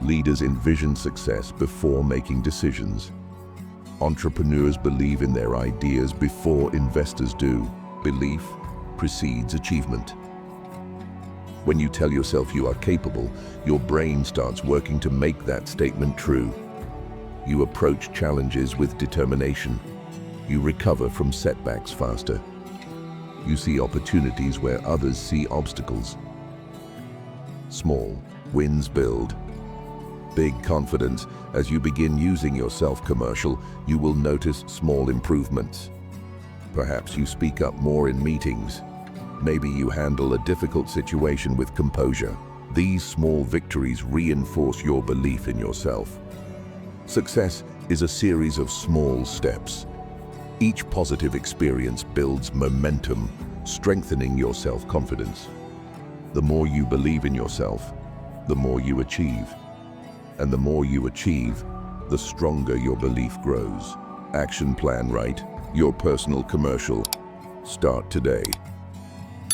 Leaders envision success before making decisions. Entrepreneurs believe in their ideas before investors do. Belief precedes achievement. When you tell yourself you are capable, your brain starts working to make that statement true. You approach challenges with determination. You recover from setbacks faster. You see opportunities where others see obstacles. Small wins build big confidence. As you begin using your self-commercial, you will notice small improvements. Perhaps you speak up more in meetings. Maybe you handle a difficult situation with composure. These small victories reinforce your belief in yourself. Success is a series of small steps. Each positive experience builds momentum, strengthening your self-confidence. The more you believe in yourself, the more you achieve. And the more you achieve, the stronger your belief grows. Action plan right, your personal commercial. Start today.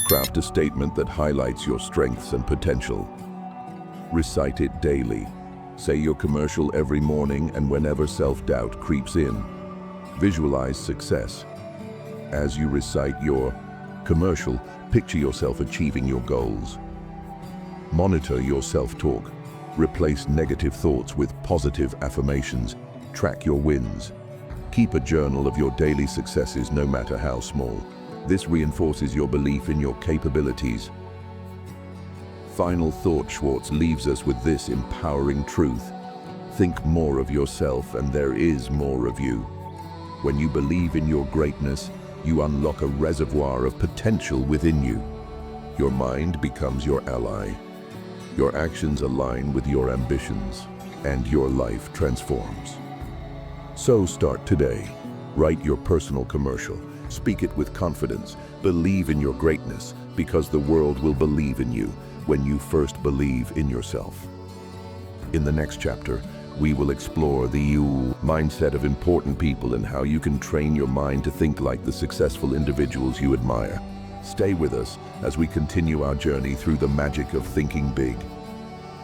Craft a statement that highlights your strengths and potential. Recite it daily. Say your commercial every morning and whenever self-doubt creeps in. Visualize success. As you recite your commercial, picture yourself achieving your goals. Monitor your self-talk. Replace negative thoughts with positive affirmations. Track your wins. Keep a journal of your daily successes, no matter how small. This reinforces your belief in your capabilities. Final thought: Schwartz leaves us with this empowering truth. Think more of yourself and there is more of you. When you believe in your greatness, you unlock a reservoir of potential within you. Your mind becomes your ally. Your actions align with your ambitions, and your life transforms. So start today. Write your personal commercial. Speak it with confidence. Believe in your greatness, because the world will believe in you when you first believe in yourself. In the next chapter, we will explore the mindset of important people and how you can train your mind to think like the successful individuals you admire. Stay with us as we continue our journey through the magic of thinking big.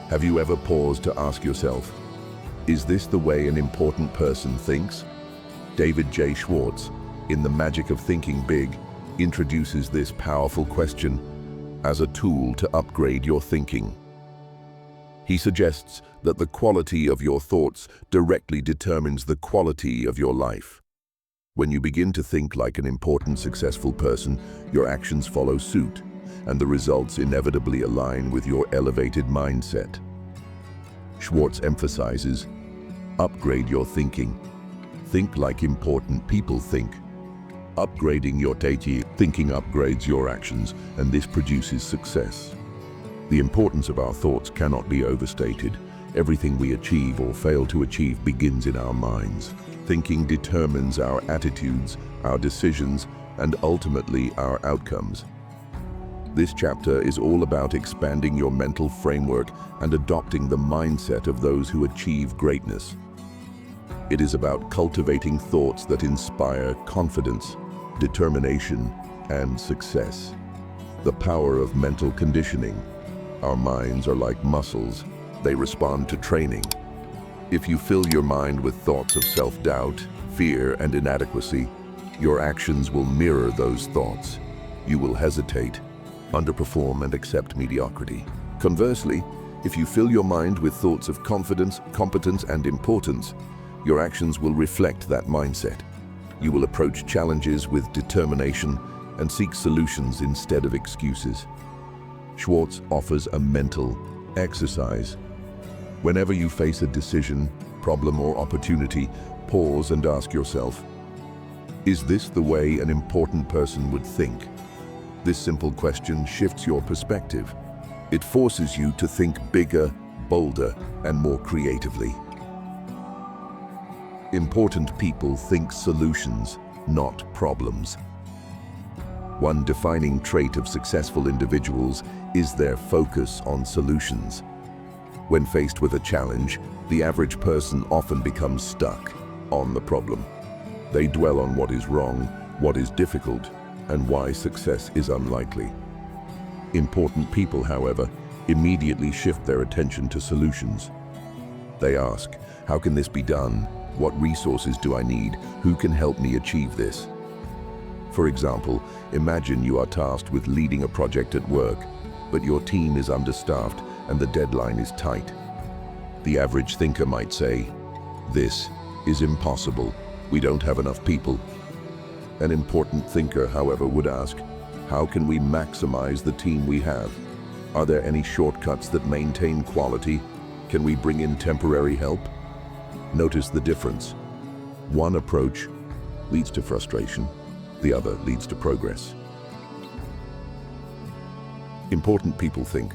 Have you ever paused to ask yourself, is this the way an important person thinks? David J. Schwartz, in The Magic of Thinking Big, introduces this powerful question as a tool to upgrade your thinking. He suggests that the quality of your thoughts directly determines the quality of your life. When you begin to think like an important, successful person, your actions follow suit, and the results inevitably align with your elevated mindset. Schwartz emphasizes, upgrade your thinking. Think like important people think. Upgrading your thinking upgrades your actions, and this produces success. The importance of our thoughts cannot be overstated. Everything we achieve or fail to achieve begins in our minds. Thinking determines our attitudes, our decisions, and ultimately our outcomes. This chapter is all about expanding your mental framework and adopting the mindset of those who achieve greatness. It is about cultivating thoughts that inspire confidence, determination, and success. The power of mental conditioning. Our minds are like muscles. They respond to training. If you fill your mind with thoughts of self-doubt, fear, and inadequacy, your actions will mirror those thoughts. You will hesitate, underperform, and accept mediocrity. Conversely, if you fill your mind with thoughts of confidence, competence, and importance, Your actions will reflect that mindset. You will approach challenges with determination and seek solutions instead of excuses. Schwartz offers a mental exercise. Whenever you face a decision, problem, or opportunity, pause and ask yourself, is this the way an important person would think? This simple question shifts your perspective. It forces you to think bigger, bolder, and more creatively. Important people think solutions, not problems. One defining trait of successful individuals is their focus on solutions. When faced with a challenge, the average person often becomes stuck on the problem. They dwell on what is wrong, what is difficult, and why success is unlikely. Important people, however, immediately shift their attention to solutions. They ask, how can this be done? What resources do I need? Who can help me achieve this? For example, imagine you are tasked with leading a project at work, but your team is understaffed and the deadline is tight. The average thinker might say, this is impossible. We don't have enough people. An important thinker, however, would ask, how can we maximize the team we have? Are there any shortcuts that maintain quality? Can we bring in temporary help? Notice the difference. One approach leads to frustration, the other leads to progress. Important people think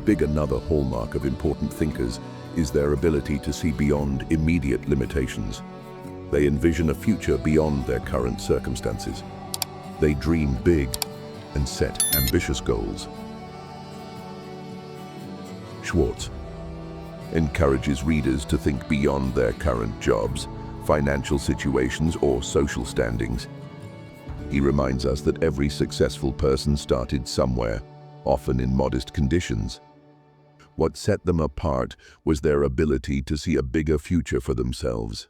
big. Another hallmark of important thinkers is their ability to see beyond immediate limitations. They envision a future beyond their current circumstances. They dream big and set ambitious goals. Schwartz encourages readers to think beyond their current jobs, financial situations, or social standings. He reminds us that every successful person started somewhere, often in modest conditions. What set them apart was their ability to see a bigger future for themselves.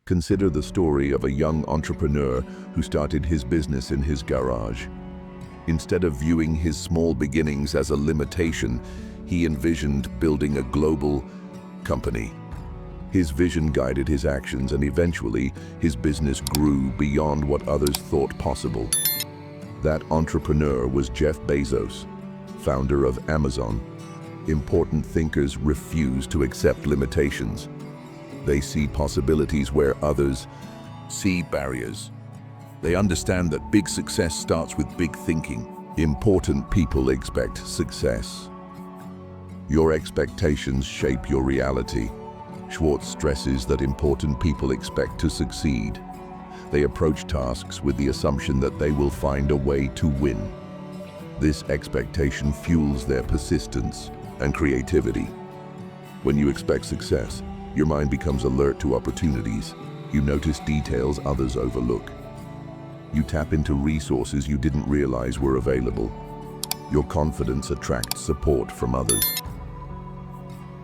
Consider the story of a young entrepreneur who started his business in his garage. Instead of viewing his small beginnings as a limitation, he envisioned building a global company. His vision guided his actions, and eventually his business grew beyond what others thought possible. That entrepreneur was Jeff Bezos, founder of Amazon. Important thinkers refuse to accept limitations. They see possibilities where others see barriers. They understand that big success starts with big thinking. Important people expect success. Your expectations shape your reality. Schwartz stresses that important people expect to succeed. They approach tasks with the assumption that they will find a way to win. This expectation fuels their persistence and creativity. When you expect success, your mind becomes alert to opportunities. You notice details others overlook. You tap into resources you didn't realize were available. Your confidence attracts support from others.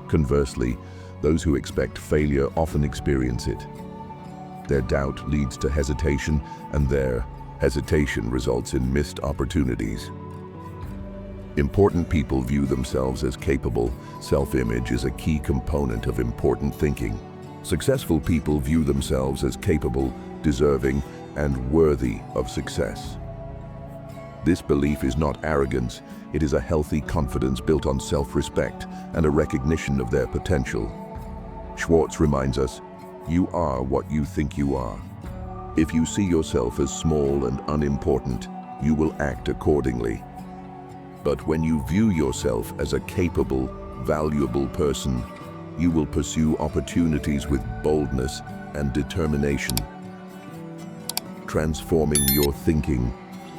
Conversely, those who expect failure often experience it. Their doubt leads to hesitation, and their hesitation results in missed opportunities. Important people view themselves as capable. Self-image is a key component of important thinking. Successful people view themselves as capable, deserving, and worthy of success. This belief is not arrogance, it is a healthy confidence built on self-respect and a recognition of their potential. Schwartz reminds us, you are what you think you are. If you see yourself as small and unimportant, you will act accordingly. But when you view yourself as a capable, valuable person, you will pursue opportunities with boldness and determination. Transforming your thinking,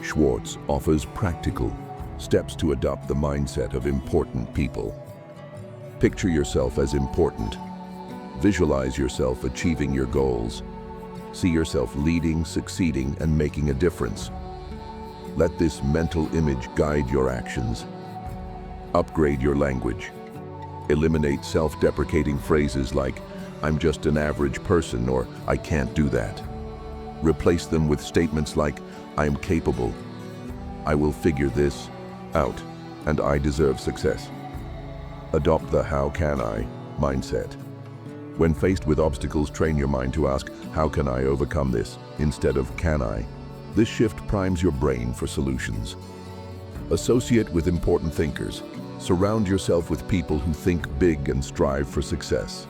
Schwartz offers practical steps to adopt the mindset of important people. Picture yourself as important. Visualize yourself achieving your goals. See yourself leading, succeeding, and making a difference. Let this mental image guide your actions. Upgrade your language. Eliminate self-deprecating phrases like, I'm just an average person, or I can't do that. Replace them with statements like, I am capable, I will figure this out, and I deserve success. Adopt the how can I mindset. When faced with obstacles, train your mind to ask, how can I overcome this, instead of can I? This shift primes your brain for solutions. Associate with important thinkers. Surround yourself with people who think big and strive for success.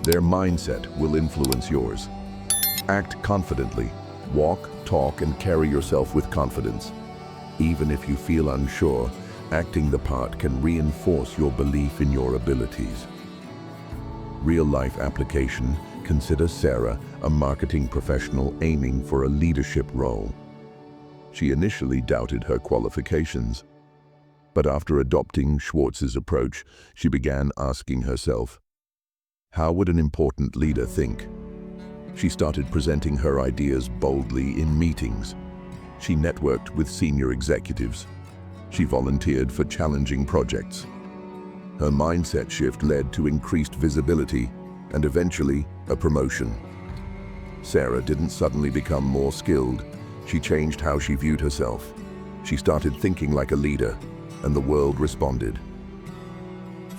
Their mindset will influence yours. Act confidently. Walk, talk, and carry yourself with confidence. Even if you feel unsure, acting the part can reinforce your belief in your abilities. Real-life application. Consider Sarah, a marketing professional aiming for a leadership role. She initially doubted her qualifications, but after adopting Schwartz's approach, she began asking herself, how would an important leader think? She started presenting her ideas boldly in meetings. She networked with senior executives. She volunteered for challenging projects. Her mindset shift led to increased visibility and eventually a promotion. Sarah didn't suddenly become more skilled. She changed how she viewed herself. She started thinking like a leader, and the world responded.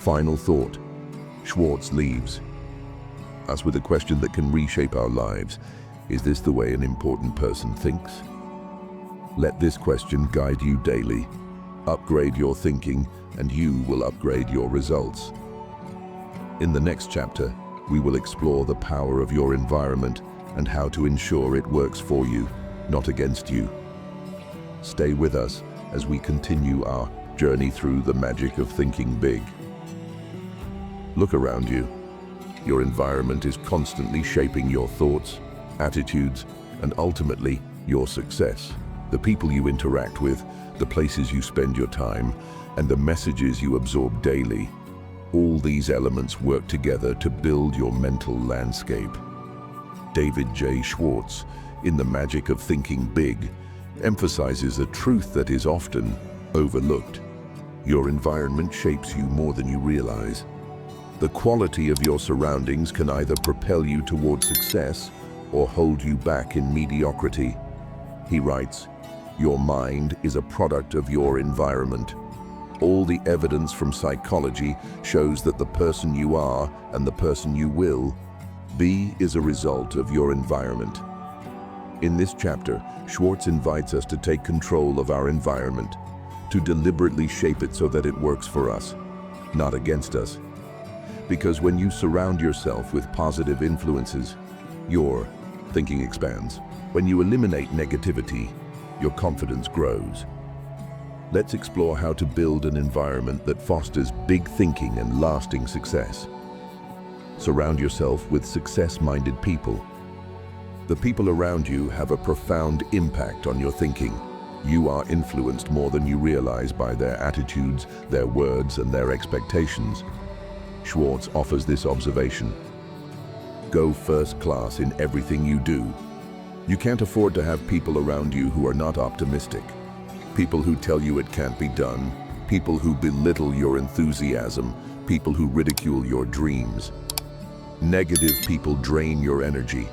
Final thought. Schwartz leaves us with a question that can reshape our lives. Is this the way an important person thinks? Let this question guide you daily. Upgrade your thinking, and you will upgrade your results. In the next chapter, we will explore the power of your environment and how to ensure it works for you, not against you. Stay with us as we continue our journey through the magic of thinking big. Look around you. Your environment is constantly shaping your thoughts, attitudes, and ultimately, your success. The people you interact with, the places you spend your time, and the messages you absorb daily. All these elements work together to build your mental landscape. David J. Schwartz, in The Magic of Thinking Big, emphasizes a truth that is often overlooked. Your environment shapes you more than you realize. The quality of your surroundings can either propel you toward success or hold you back in mediocrity. He writes, your mind is a product of your environment. All the evidence from psychology shows that the person you are and the person you will be is a result of your environment. In this chapter, Schwartz invites us to take control of our environment, to deliberately shape it so that it works for us, not against us. Because when you surround yourself with positive influences, your thinking expands. When you eliminate negativity, your confidence grows. Let's explore how to build an environment that fosters big thinking and lasting success. Surround yourself with success-minded people. The people around you have a profound impact on your thinking. You are influenced more than you realize by their attitudes, their words, and their expectations. Schwartz offers this observation. Go first class in everything you do. You can't afford to have people around you who are not optimistic. People who tell you it can't be done. People who belittle your enthusiasm. People who ridicule your dreams. Negative people drain your energy.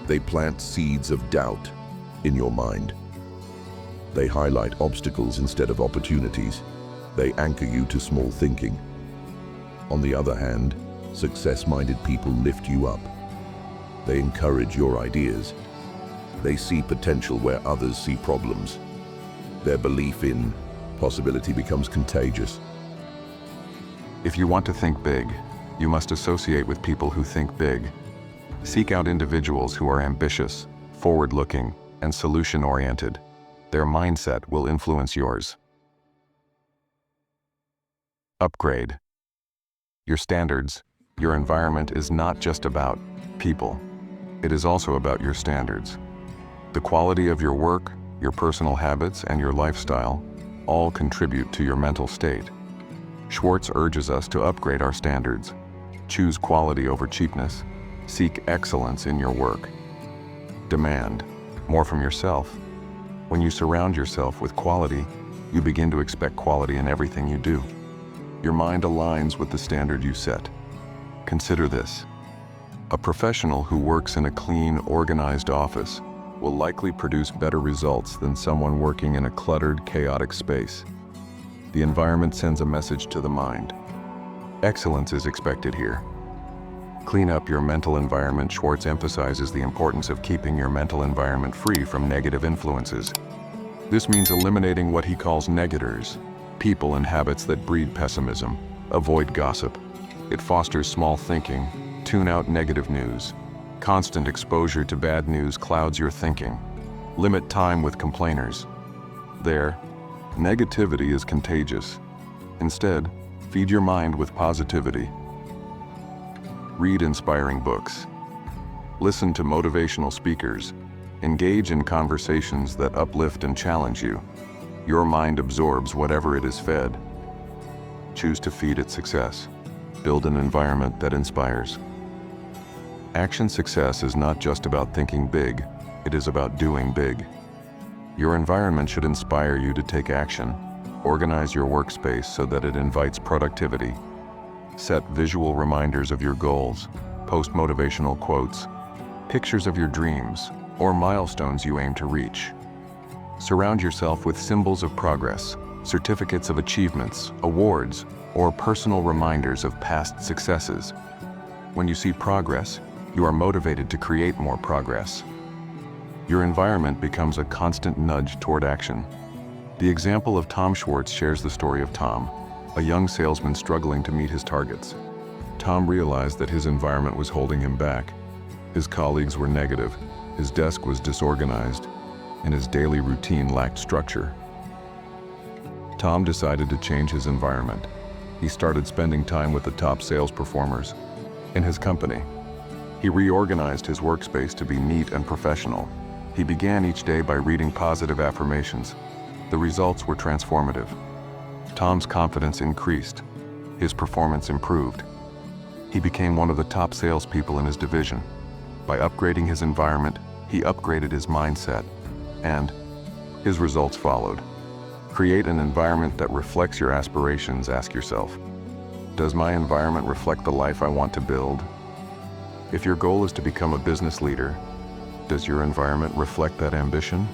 They plant seeds of doubt in your mind. They highlight obstacles instead of opportunities. They anchor you to small thinking. On the other hand, success-minded people lift you up. They encourage your ideas. They see potential where others see problems. Their belief in possibility becomes contagious. If you want to think big, you must associate with people who think big. Seek out individuals who are ambitious, forward-looking, and solution-oriented. Their mindset will influence yours. Upgrade. Your standards, your environment is not just about people. It is also about your standards. The quality of your work, your personal habits, and your lifestyle all contribute to your mental state. Schwartz urges us to upgrade our standards. Choose quality over cheapness. Seek excellence in your work. Demand more from yourself. When you surround yourself with quality, you begin to expect quality in everything you do. Your mind aligns with the standard you set. Consider this. A professional who works in a clean, organized office will likely produce better results than someone working in a cluttered, chaotic space. The environment sends a message to the mind. Excellence is expected here. Clean up your mental environment. Schwartz emphasizes the importance of keeping your mental environment free from negative influences. This means eliminating what he calls negators, people and habits that breed pessimism. Avoid gossip. It fosters small thinking. Tune out negative news. Constant exposure to bad news clouds your thinking. Limit time with complainers. Negativity is contagious. Instead, feed your mind with positivity. Read inspiring books. Listen to motivational speakers. Engage in conversations that uplift and challenge you. Your mind absorbs whatever it is fed. Choose to feed it success. Build an environment that inspires. Action success is not just about thinking big, it is about doing big. Your environment should inspire you to take action. Organize your workspace so that it invites productivity. Set visual reminders of your goals. Post motivational quotes, pictures of your dreams, or milestones you aim to reach. Surround yourself with symbols of progress, certificates of achievements, awards, or personal reminders of past successes. When you see progress, you are motivated to create more progress. Your environment becomes a constant nudge toward action. The example of Tom Schwartz shares the story of Tom, a young salesman struggling to meet his targets. Tom realized that his environment was holding him back. His colleagues were negative, his desk was disorganized, and his daily routine lacked structure. Tom decided to change his environment. He started spending time with the top sales performers in his company. He reorganized his workspace to be neat and professional. He began each day by reading positive affirmations. The results were transformative. Tom's confidence increased. His performance improved. He became one of the top salespeople in his division. By upgrading his environment, he upgraded his mindset, and his results followed. Create an environment that reflects your aspirations. Ask yourself, does my environment reflect the life I want to build? If your goal is to become a business leader, does your environment reflect that ambition?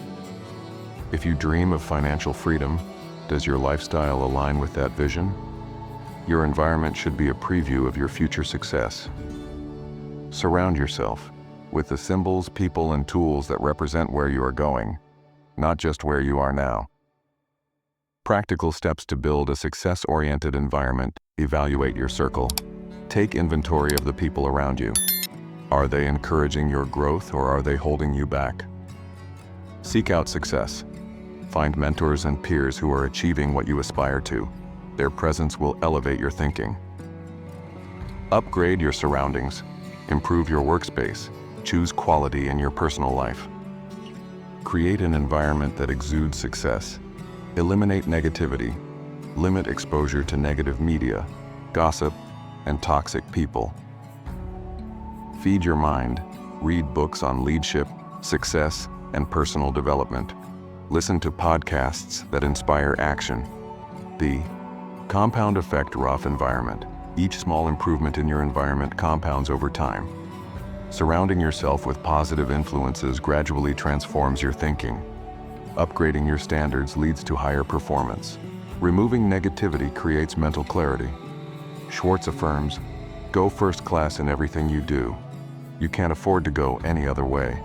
If you dream of financial freedom, does your lifestyle align with that vision? Your environment should be a preview of your future success. Surround yourself with the symbols, people, and tools that represent where you are going, not just where you are now. Practical steps to build a success-oriented environment. Evaluate your circle. Take inventory of the people around you. Are they encouraging your growth or are they holding you back? Seek out success. Find mentors and peers who are achieving what you aspire to. Their presence will elevate your thinking. Upgrade your surroundings. Improve your workspace. Choose quality in your personal life. Create an environment that exudes success. Eliminate negativity. Limit exposure to negative media, gossip, and toxic people. Feed your mind. Read books on leadership, success, and personal development. Listen to podcasts that inspire action. The compound effect. Rough environment. Each small improvement in your environment compounds over time. Surrounding yourself with positive influences gradually transforms your thinking. Upgrading your standards leads to higher performance. Removing negativity creates mental clarity. Schwartz affirms, go first class in everything you do. You can't afford to go any other way.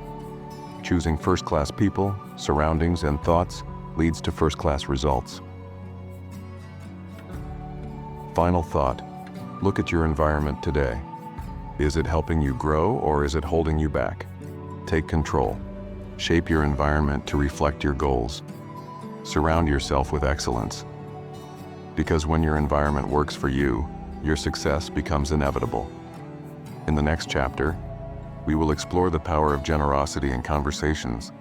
Choosing first-class people, surroundings, and thoughts leads to first-class results. Final thought, look at your environment today. Is it helping you grow or is it holding you back? Take control. Shape your environment to reflect your goals. Surround yourself with excellence. Because when your environment works for you, your success becomes inevitable. In the next chapter, we will explore the power of generosity in conversations,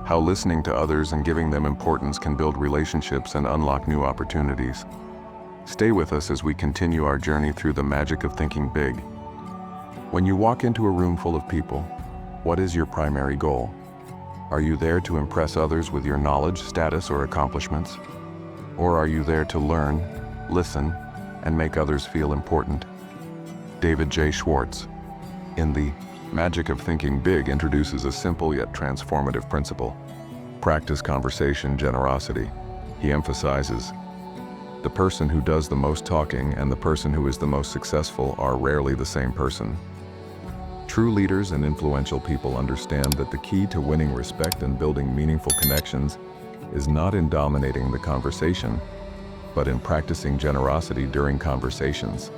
how listening to others and giving them importance can build relationships and unlock new opportunities. Stay with us as we continue our journey through the magic of thinking big. When you walk into a room full of people, what is your primary goal? Are you there to impress others with your knowledge, status, or accomplishments? Or are you there to learn, listen, and make others feel important? David J. Schwartz, in The Magic of Thinking Big, introduces a simple yet transformative principle. Practice conversation generosity. He emphasizes, the person who does the most talking and the person who is the most successful are rarely the same person. True leaders and influential people understand that the key to winning respect and building meaningful connections is not in dominating the conversation, but in practicing generosity during conversations.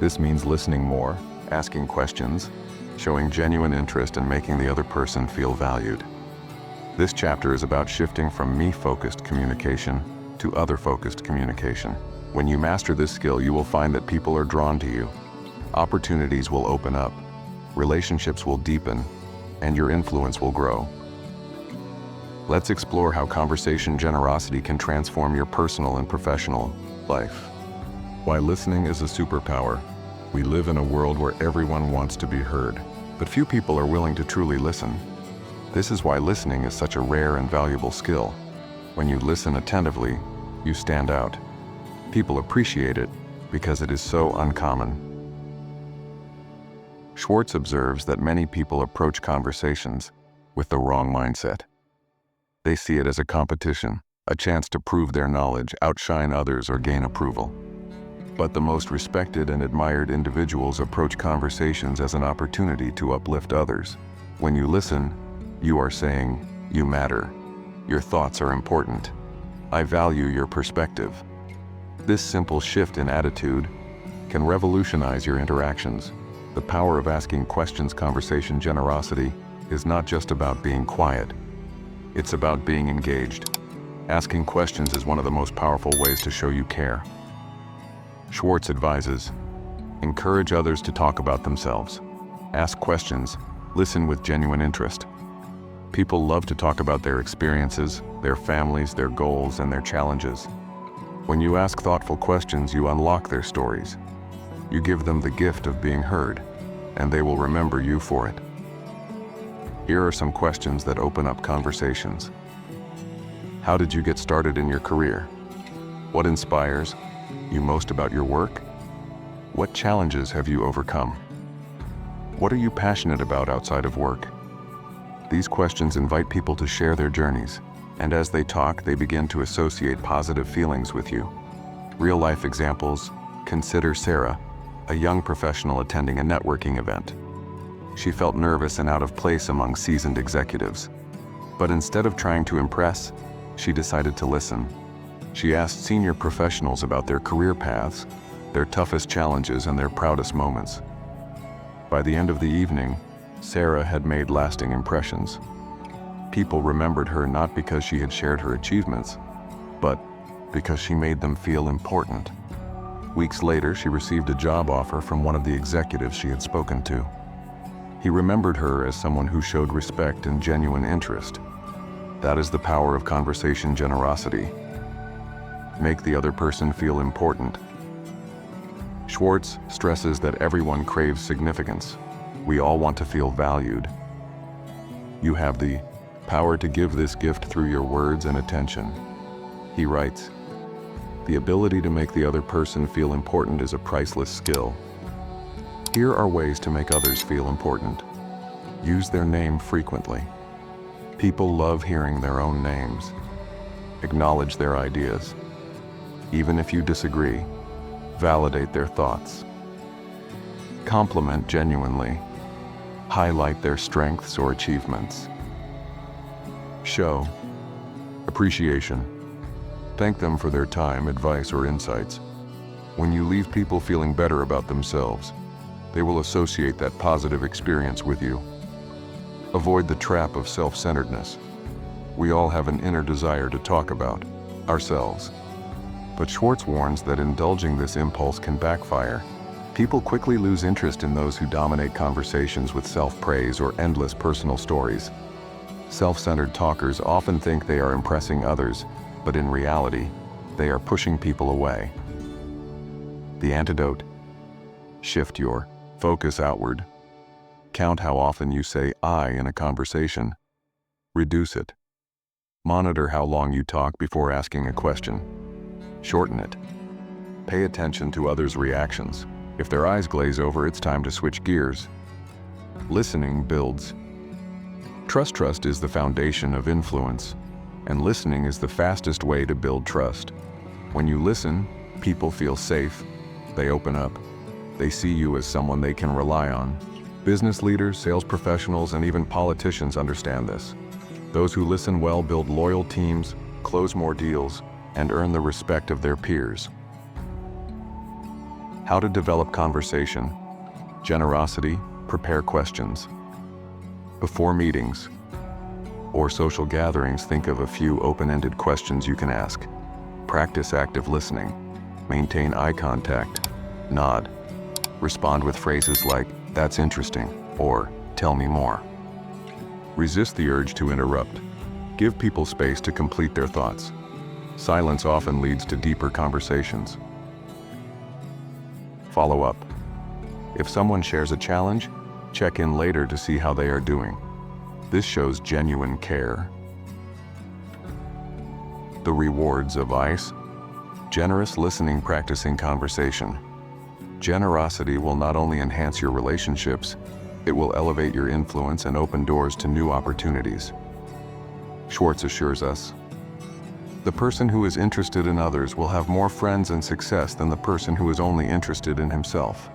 This means listening more, asking questions, showing genuine interest, and making the other person feel valued. This chapter is about shifting from me-focused communication to other-focused communication. When you master this skill, you will find that people are drawn to you. Opportunities will open up, relationships will deepen, and your influence will grow. Let's explore how conversation generosity can transform your personal and professional life. Why listening is a superpower. We live in a world where everyone wants to be heard, but few people are willing to truly listen. This is why listening is such a rare and valuable skill. When you listen attentively, you stand out. People appreciate it because it is so uncommon. Schwartz observes that many people approach conversations with the wrong mindset. They see it as a competition, a chance to prove their knowledge, outshine others, or gain approval. But the most respected and admired individuals approach conversations as an opportunity to uplift others. When you listen, you are saying, "You matter. Your thoughts are important. I value your perspective." This simple shift in attitude can revolutionize your interactions. The power of asking questions. Conversation generosity is not just about being quiet. It's about being engaged. Asking questions is one of the most powerful ways to show you care. Schwartz advises, encourage others to talk about themselves. Ask questions, listen with genuine interest. People love to talk about their experiences, their families, their goals, and their challenges. When you ask thoughtful questions, you unlock their stories. You give them the gift of being heard, and they will remember you for it. Here are some questions that open up conversations. How did you get started in your career? What inspires you most about your work? What challenges have you overcome? What are you passionate about outside of work? These questions invite people to share their journeys, and as they talk, they begin to associate positive feelings with you. Real-life examples: consider Sarah, a young professional attending a networking event. She felt nervous and out of place among seasoned executives. But instead of trying to impress, she decided to listen. She asked senior professionals about their career paths, their toughest challenges, and their proudest moments. By the end of the evening, Sarah had made lasting impressions. People remembered her not because she had shared her achievements, but because she made them feel important. Weeks later, she received a job offer from one of the executives she had spoken to. He remembered her as someone who showed respect and genuine interest. That is the power of conversation generosity. Make the other person feel important. Schwartz stresses that everyone craves significance. We all want to feel valued. You have the power to give this gift through your words and attention. He writes, the ability to make the other person feel important is a priceless skill. Here are ways to make others feel important. Use their name frequently. People love hearing their own names. Acknowledge their ideas. Even if you disagree, validate their thoughts. Compliment genuinely. Highlight their strengths or achievements. Show appreciation. Thank them for their time, advice, or insights. When you leave people feeling better about themselves, they will associate that positive experience with you. Avoid the trap of self-centeredness. We all have an inner desire to talk about ourselves. But Schwartz warns that indulging this impulse can backfire. People quickly lose interest in those who dominate conversations with self-praise or endless personal stories. Self-centered talkers often think they are impressing others, but in reality, they are pushing people away. The antidote: shift your focus outward. Count how often you say "I" in a conversation. Reduce it. Monitor how long you talk before asking a question. Shorten it. Pay attention to others' reactions. If their eyes glaze over, it's time to switch gears. Listening builds trust. Trust is the foundation of influence, and listening is the fastest way to build trust. When you listen, people feel safe. They open up. They see you as someone they can rely on. Business leaders, sales professionals, and even politicians understand this. Those who listen well build loyal teams, close more deals, and earn the respect of their peers. How to develop conversation. Generosity, prepare questions. Before meetings or social gatherings, think of a few open-ended questions you can ask. Practice active listening. Maintain eye contact. Nod. Respond with phrases like, "That's interesting," or "Tell me more." Resist the urge to interrupt. Give people space to complete their thoughts. Silence often leads to deeper conversations. Follow up. If someone shares a challenge, check in later to see how they are doing. This shows genuine care. The rewards of ICE. Generous listening, practicing conversation. Generosity will not only enhance your relationships, it will elevate your influence and open doors to new opportunities. Schwartz assures us, the person who is interested in others will have more friends and success than the person who is only interested in himself.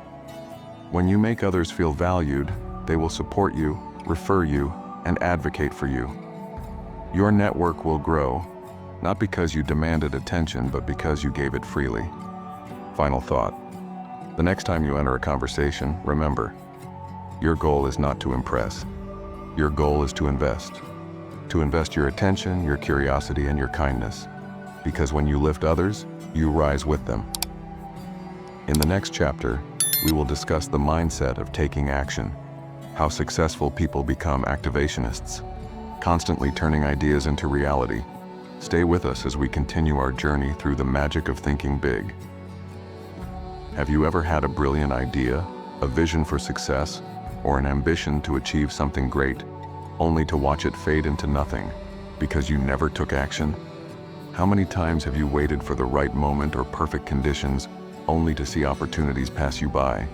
When you make others feel valued, they will support you, refer you, and advocate for you. Your network will grow, not because you demanded attention, but because you gave it freely. Final thought. The next time you enter a conversation, remember, your goal is not to impress. Your goal is to invest. To invest your attention, your curiosity, and your kindness. Because when you lift others, you rise with them. In the next chapter, we will discuss the mindset of taking action, how successful people become activationists, constantly turning ideas into reality. Stay with us as we continue our journey through the magic of thinking big. Have you ever had a brilliant idea, a vision for success, or an ambition to achieve something great, only to watch it fade into nothing because you never took action? How many times have you waited for the right moment or perfect conditions only to see opportunities pass you by?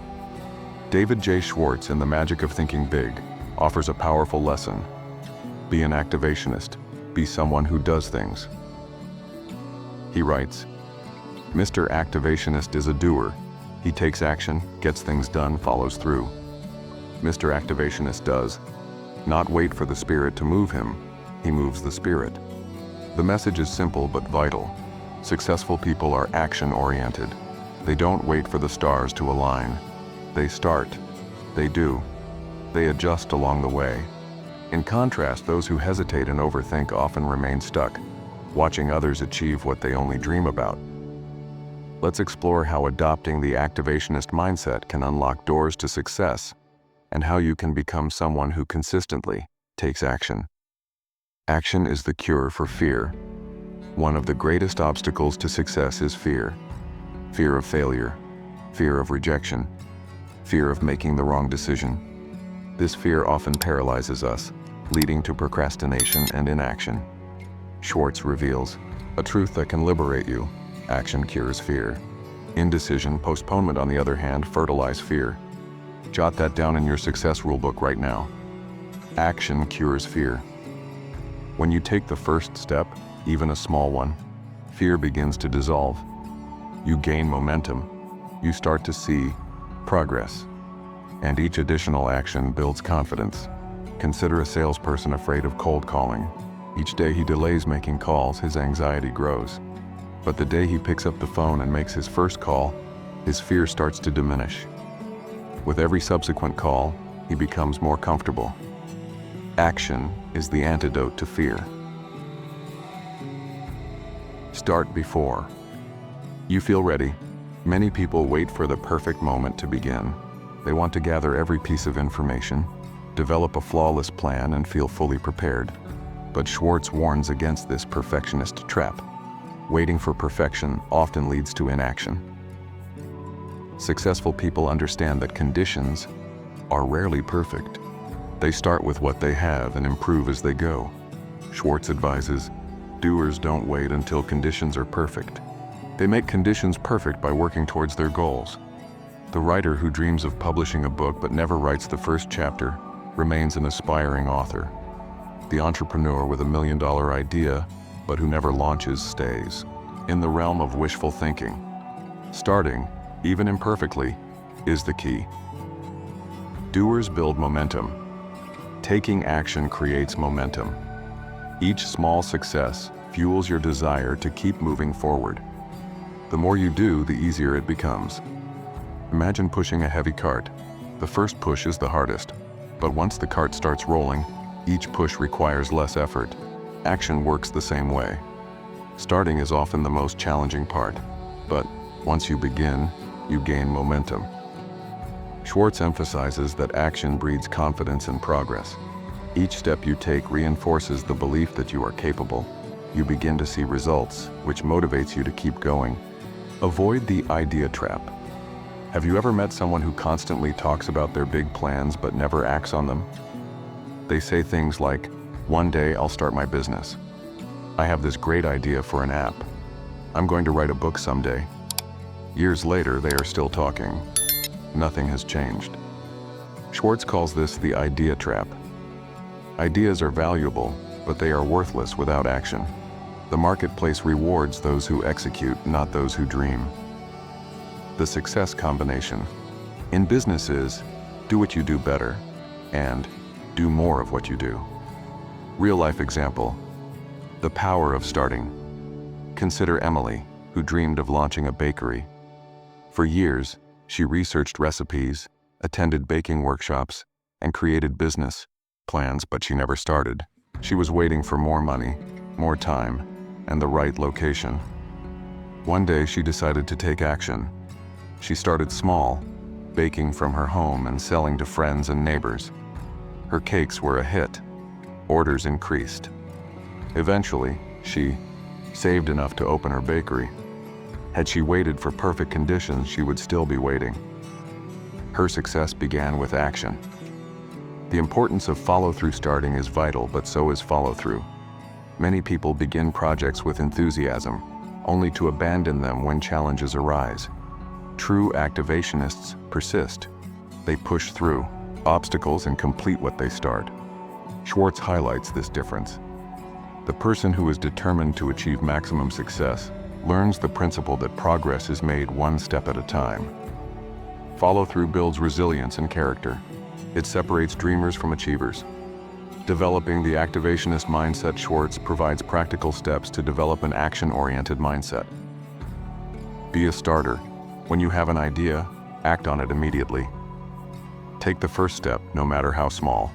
David J. Schwartz in The Magic of Thinking Big offers a powerful lesson. Be an activationist. Be someone who does things. He writes, Mr. Activationist is a doer. He takes action, gets things done, follows through. Mr. Activationist does not wait for the spirit to move him. He moves the spirit. The message is simple but vital. Successful people are action-oriented. They don't wait for the stars to align. They start. They do. They adjust along the way. In contrast, those who hesitate and overthink often remain stuck, watching others achieve what they only dream about. Let's explore how adopting the activationist mindset can unlock doors to success, and how you can become someone who consistently takes action. Action is the cure for fear. One of the greatest obstacles to success is fear. Fear of failure, fear of rejection, fear of making the wrong decision. This fear often paralyzes us, leading to procrastination and inaction. Schwartz reveals a truth that can liberate you. Action cures fear. Indecision, postponement, on the other hand, fertilize fear. Jot that down in your success rulebook right now. Action cures fear. When you take the first step, even a small one, fear begins to dissolve. You gain momentum. You start to see progress. And each additional action builds confidence. Consider a salesperson afraid of cold calling. Each day he delays making calls, his anxiety grows. But the day he picks up the phone and makes his first call, his fear starts to diminish. With every subsequent call, he becomes more comfortable. Action is the antidote to fear. Start before you feel ready. Many people wait for the perfect moment to begin. They want to gather every piece of information, develop a flawless plan, and feel fully prepared. But Schwartz warns against this perfectionist trap. Waiting for perfection often leads to inaction. Successful people understand that conditions are rarely perfect. They start with what they have and improve as they go. Schwartz advises, doers don't wait until conditions are perfect. They make conditions perfect by working towards their goals. The writer who dreams of publishing a book but never writes the first chapter remains an aspiring author. The entrepreneur with $1 million idea but who never launches stays. In the realm of wishful thinking, starting, even imperfectly, is the key. Doers build momentum. Taking action creates momentum. Each small success fuels your desire to keep moving forward. The more you do, the easier it becomes. Imagine pushing a heavy cart. The first push is the hardest, but once the cart starts rolling, each push requires less effort. Action works the same way. Starting is often the most challenging part, but once you begin, you gain momentum. Schwartz emphasizes that action breeds confidence and progress. Each step you take reinforces the belief that you are capable. You begin to see results, which motivates you to keep going. Avoid the idea trap. Have you ever met someone who constantly talks about their big plans but never acts on them? They say things like, "One day I'll start my business. I have this great idea for an app. I'm going to write a book someday." Years later, they are still talking. Nothing has changed. Schwartz calls this the idea trap. Ideas are valuable, but they are worthless without action. The marketplace rewards those who execute, not those who dream. The success combination. In business is, do what you do better, and do more of what you do. Real-life example. The power of starting. Consider Emily, who dreamed of launching a bakery. For years, she researched recipes, attended baking workshops, and created business plans, but she never started. She was waiting for more money, more time, and the right location. One day, she decided to take action. She started small, baking from her home and selling to friends and neighbors. Her cakes were a hit. Orders increased. Eventually, she saved enough to open her bakery. Had she waited for perfect conditions, she would still be waiting. Her success began with action. The importance of follow-through. Starting is vital, but so is follow-through. Many people begin projects with enthusiasm, only to abandon them when challenges arise. True activationists persist. They push through obstacles and complete what they start. Schwartz highlights this difference. The person who is determined to achieve maximum success learns the principle that progress is made one step at a time. Follow-through builds resilience and character. It separates dreamers from achievers. Developing the activationist mindset. Schwartz provides practical steps to develop an action-oriented mindset. Be a starter. When you have an idea, act on it immediately. Take the first step, no matter how small.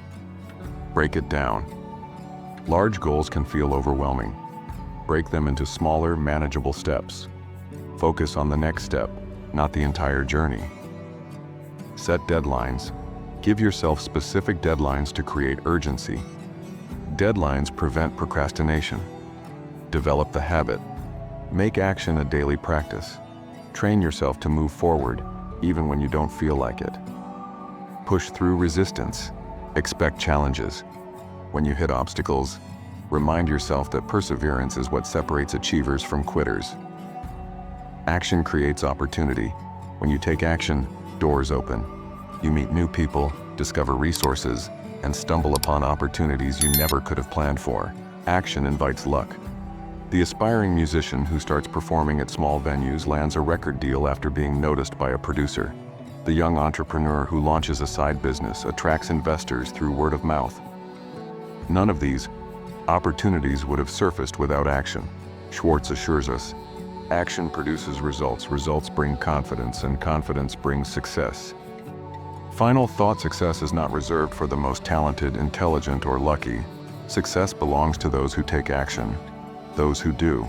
Break it down. Large goals can feel overwhelming. Break them into smaller, manageable steps. Focus on the next step, not the entire journey. Set deadlines. Give yourself specific deadlines to create urgency. Deadlines prevent procrastination. Develop the habit. Make action a daily practice. Train yourself to move forward, even when you don't feel like it. Push through resistance. Expect challenges. When you hit obstacles, remind yourself that perseverance is what separates achievers from quitters. Action creates opportunity. When you take action, doors open. You meet new people, discover resources, and stumble upon opportunities you never could have planned for. Action invites luck. The aspiring musician who starts performing at small venues lands a record deal after being noticed by a producer. The young entrepreneur who launches a side business attracts investors through word of mouth. None of these opportunities would have surfaced without action. Schwartz assures us, action produces results, results bring confidence, and confidence brings success. Final thought: success is not reserved for the most talented, intelligent, or lucky. Success belongs to those who take action, those who do.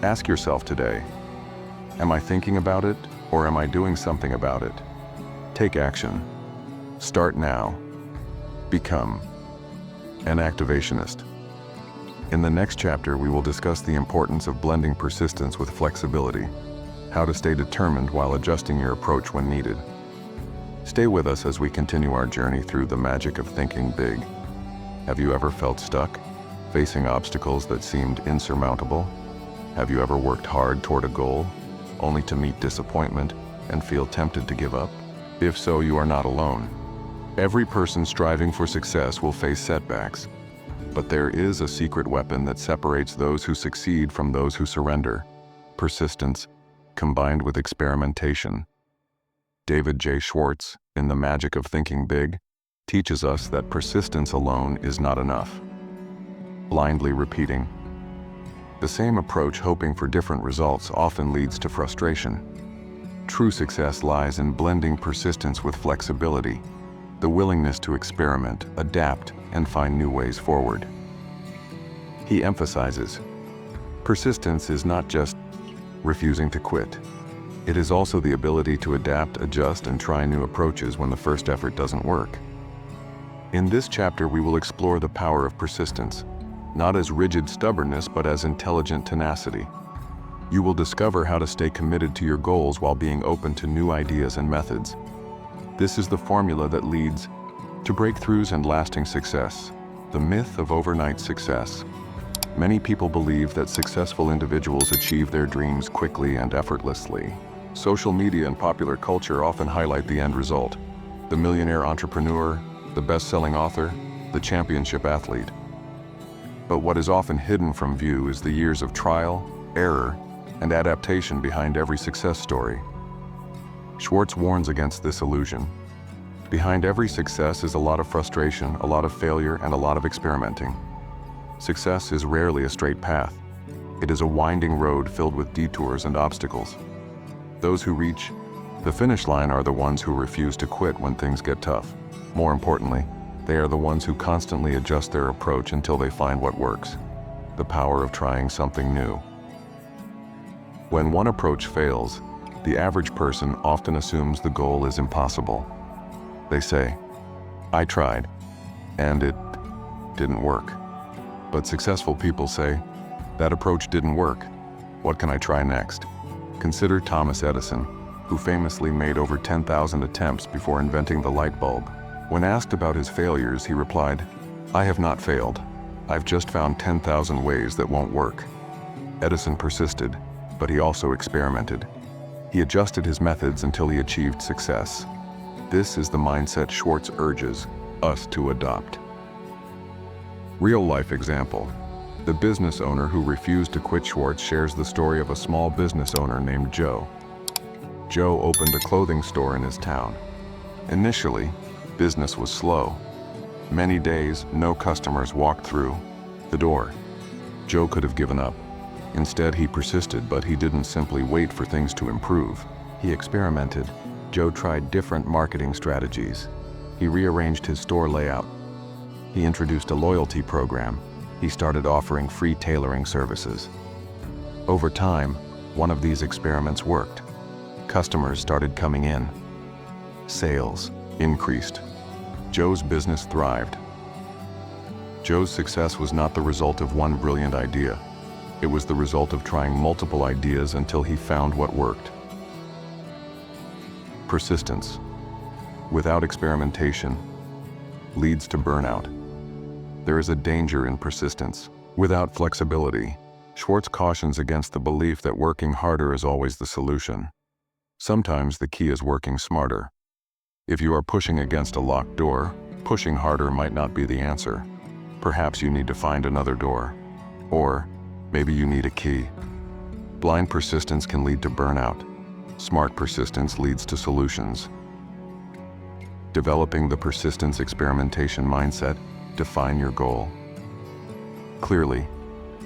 Ask yourself today, am I thinking about it, or am I doing something about it? Take action. Start now. Become an activationist. In the next chapter, we will discuss the importance of blending persistence with flexibility, how to stay determined while adjusting your approach when needed. Stay with us as we continue our journey through the magic of thinking big. Have you ever felt stuck, facing obstacles that seemed insurmountable? Have you ever worked hard toward a goal, only to meet disappointment and feel tempted to give up? If so, you are not alone. Every person striving for success will face setbacks, but there is a secret weapon that separates those who succeed from those who surrender: persistence, combined with experimentation. David J. Schwartz, in The Magic of Thinking Big, teaches us that persistence alone is not enough. Blindly repeating the same approach, hoping for different results, often leads to frustration. True success lies in blending persistence with flexibility, the willingness to experiment, adapt, and find new ways forward. He emphasizes, persistence is not just refusing to quit. It is also the ability to adapt, adjust, and try new approaches when the first effort doesn't work. In this chapter, we will explore the power of persistence, not as rigid stubbornness, but as intelligent tenacity. You will discover how to stay committed to your goals while being open to new ideas and methods. This is the formula that leads to breakthroughs and lasting success, the myth of overnight success. Many people believe that successful individuals achieve their dreams quickly and effortlessly. Social media and popular culture often highlight the end result: the millionaire entrepreneur, the best-selling author, the championship athlete. But what is often hidden from view is the years of trial, error, and adaptation behind every success story. Schwartz warns against this illusion. Behind every success is a lot of frustration, a lot of failure, and a lot of experimenting. Success is rarely a straight path. It is a winding road filled with detours and obstacles. Those who reach the finish line are the ones who refuse to quit when things get tough. More importantly, they are the ones who constantly adjust their approach until they find what works. The power of trying something new. When one approach fails, the average person often assumes the goal is impossible. They say, "I tried, and it didn't work." But successful people say, "That approach didn't work. What can I try next?" Consider Thomas Edison, who famously made over 10,000 attempts before inventing the light bulb. When asked about his failures, he replied, "I have not failed. I've just found 10,000 ways that won't work." Edison persisted, but he also experimented. He adjusted his methods until he achieved success. This is the mindset Schwartz urges us to adopt. Real-life example. The business owner who refused to quit. Schwartz shares the story of a small business owner named Joe. Joe opened a clothing store in his town. Initially, business was slow. Many days, no customers walked through the door. Joe could have given up. Instead, he persisted, but he didn't simply wait for things to improve. He experimented. Joe tried different marketing strategies. He rearranged his store layout. He introduced a loyalty program. He started offering free tailoring services. Over time, one of these experiments worked. Customers started coming in. Sales increased. Joe's business thrived. Joe's success was not the result of one brilliant idea. It was the result of trying multiple ideas until he found what worked. Persistence, without experimentation, leads to burnout. There is a danger in persistence. Without flexibility, Schwartz cautions against the belief that working harder is always the solution. Sometimes the key is working smarter. If you are pushing against a locked door, pushing harder might not be the answer. Perhaps you need to find another door. Or maybe you need a key. Blind persistence can lead to burnout. Smart persistence leads to solutions. Developing the persistence experimentation mindset, define your goal. Clearly,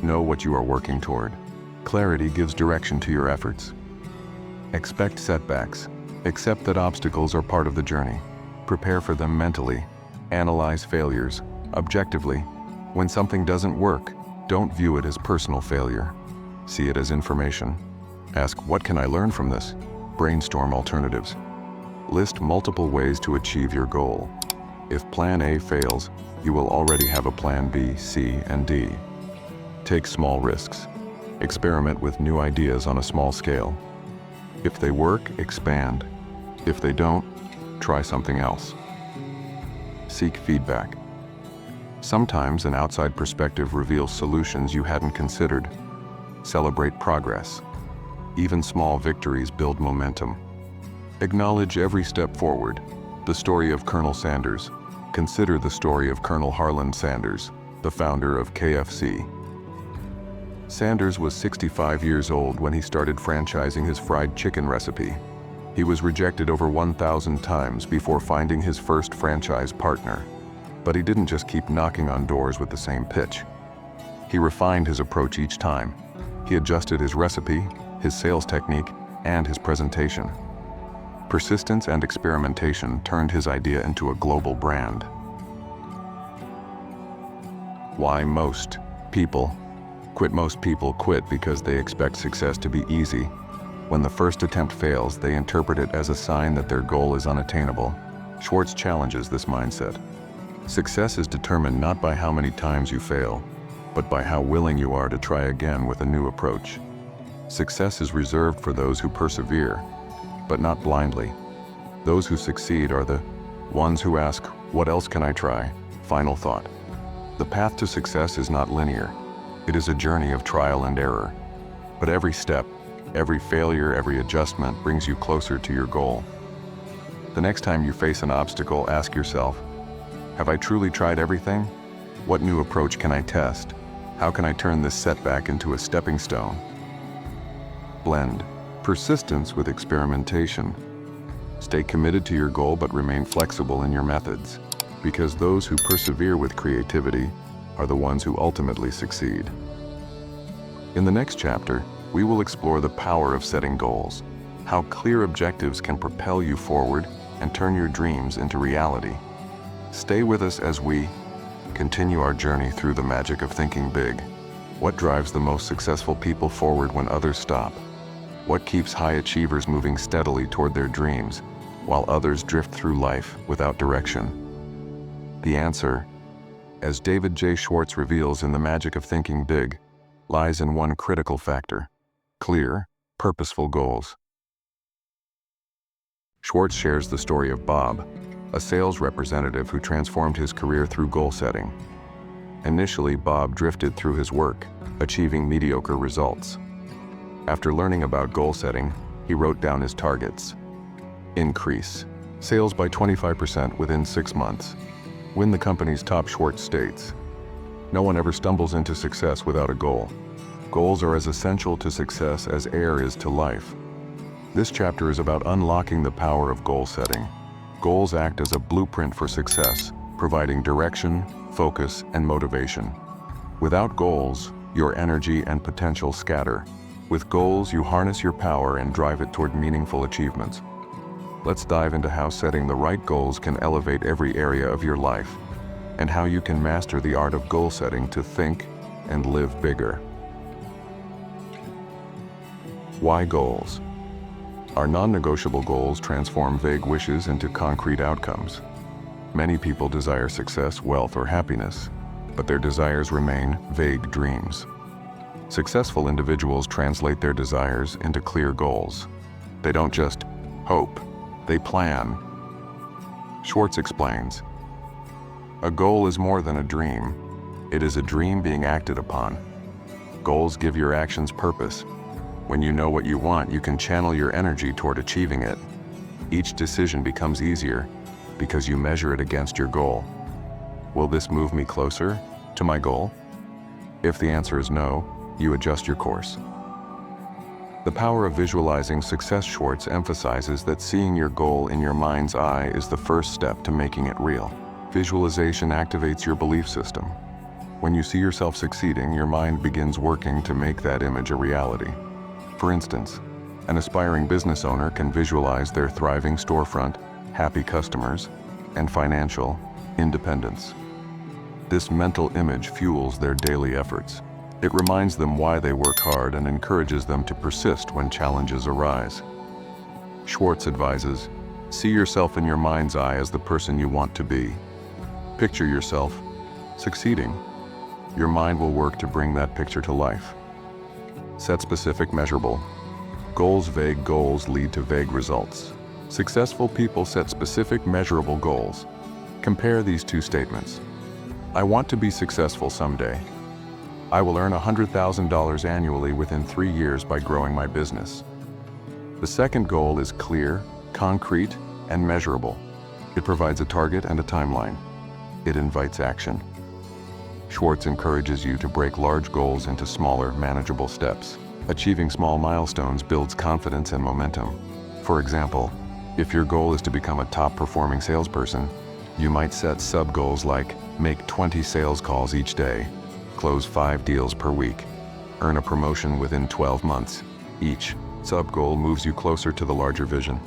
know what you are working toward. Clarity gives direction to your efforts. Expect setbacks. Accept that obstacles are part of the journey. Prepare for them mentally. Analyze failures objectively. When something doesn't work, don't view it as personal failure. See it as information. Ask, what can I learn from this? Brainstorm alternatives. List multiple ways to achieve your goal. If plan A fails, you will already have a plan B, C, and D. Take small risks. Experiment with new ideas on a small scale. If they work, expand. If they don't, try something else. Seek feedback. Sometimes an outside perspective reveals solutions you hadn't considered. Celebrate progress. Even small victories build momentum. Acknowledge every step forward. The story of Colonel Sanders. Consider the story of Colonel Harlan Sanders, the founder of KFC. Sanders was 65 years old when he started franchising his fried chicken recipe. He was rejected over 1,000 times before finding his first franchise partner. But he didn't just keep knocking on doors with the same pitch. He refined his approach each time. He adjusted his recipe, his sales technique, and his presentation. Persistence and experimentation turned his idea into a global brand. Why most people quit? Most people quit because they expect success to be easy. When the first attempt fails, they interpret it as a sign that their goal is unattainable. Schwartz challenges this mindset. Success is determined not by how many times you fail, but by how willing you are to try again with a new approach. Success is reserved for those who persevere, but not blindly. Those who succeed are the ones who ask, "What else can I try?" Final thought. The path to success is not linear. It is a journey of trial and error. But every step, every failure, every adjustment brings you closer to your goal. The next time you face an obstacle, ask yourself, have I truly tried everything? What new approach can I test? How can I turn this setback into a stepping stone? Blend persistence with experimentation. Stay committed to your goal but remain flexible in your methods, because those who persevere with creativity are the ones who ultimately succeed. In the next chapter, we will explore the power of setting goals, how clear objectives can propel you forward and turn your dreams into reality. Stay with us as we continue our journey through the magic of thinking big. What drives the most successful people forward when others stop? What keeps high achievers moving steadily toward their dreams, while others drift through life without direction? The answer, as David J. Schwartz reveals in The Magic of Thinking Big, lies in one critical factor: clear, purposeful goals. Schwartz shares the story of Bob, a sales representative who transformed his career through goal setting. Initially, Bob drifted through his work, achieving mediocre results. After learning about goal setting, he wrote down his targets. Increase sales by 25% within 6 months. Win the company's top. Schwartz states, no one ever stumbles into success without a goal. Goals are as essential to success as air is to life. This chapter is about unlocking the power of goal setting. Goals act as a blueprint for success, providing direction, focus, and motivation. Without goals, your energy and potential scatter. With goals, you harness your power and drive it toward meaningful achievements. Let's dive into how setting the right goals can elevate every area of your life, and how you can master the art of goal setting to think and live bigger. Why goals? Our non-negotiable goals transform vague wishes into concrete outcomes. Many people desire success, wealth, or happiness, but their desires remain vague dreams. Successful individuals translate their desires into clear goals. They don't just hope, they plan. Schwartz explains, a goal is more than a dream. It is a dream being acted upon. Goals give your actions purpose. When you know what you want, you can channel your energy toward achieving it. Each decision becomes easier because you measure it against your goal. Will this move me closer to my goal? If the answer is no, you adjust your course. The power of visualizing success. Schwartz emphasizes that seeing your goal in your mind's eye is the first step to making it real. Visualization activates your belief system. When you see yourself succeeding, your mind begins working to make that image a reality. For instance, an aspiring business owner can visualize their thriving storefront, happy customers, and financial independence. This mental image fuels their daily efforts. It reminds them why they work hard and encourages them to persist when challenges arise. Schwartz advises, see yourself in your mind's eye as the person you want to be. Picture yourself succeeding. Your mind will work to bring that picture to life. Set specific, measurable goals. Vague goals lead to vague results. Successful people set specific, measurable goals. Compare these two statements. I want to be successful someday. I will earn $100,000 annually within 3 years by growing my business. The second goal is clear, concrete, and measurable. It provides a target and a timeline. It invites action. Schwartz encourages you to break large goals into smaller, manageable steps. Achieving small milestones builds confidence and momentum. For example, if your goal is to become a top-performing salesperson, you might set sub-goals like make 20 sales calls each day, close 5 deals per week, earn a promotion within 12 months. Each sub-goal moves you closer to the larger vision.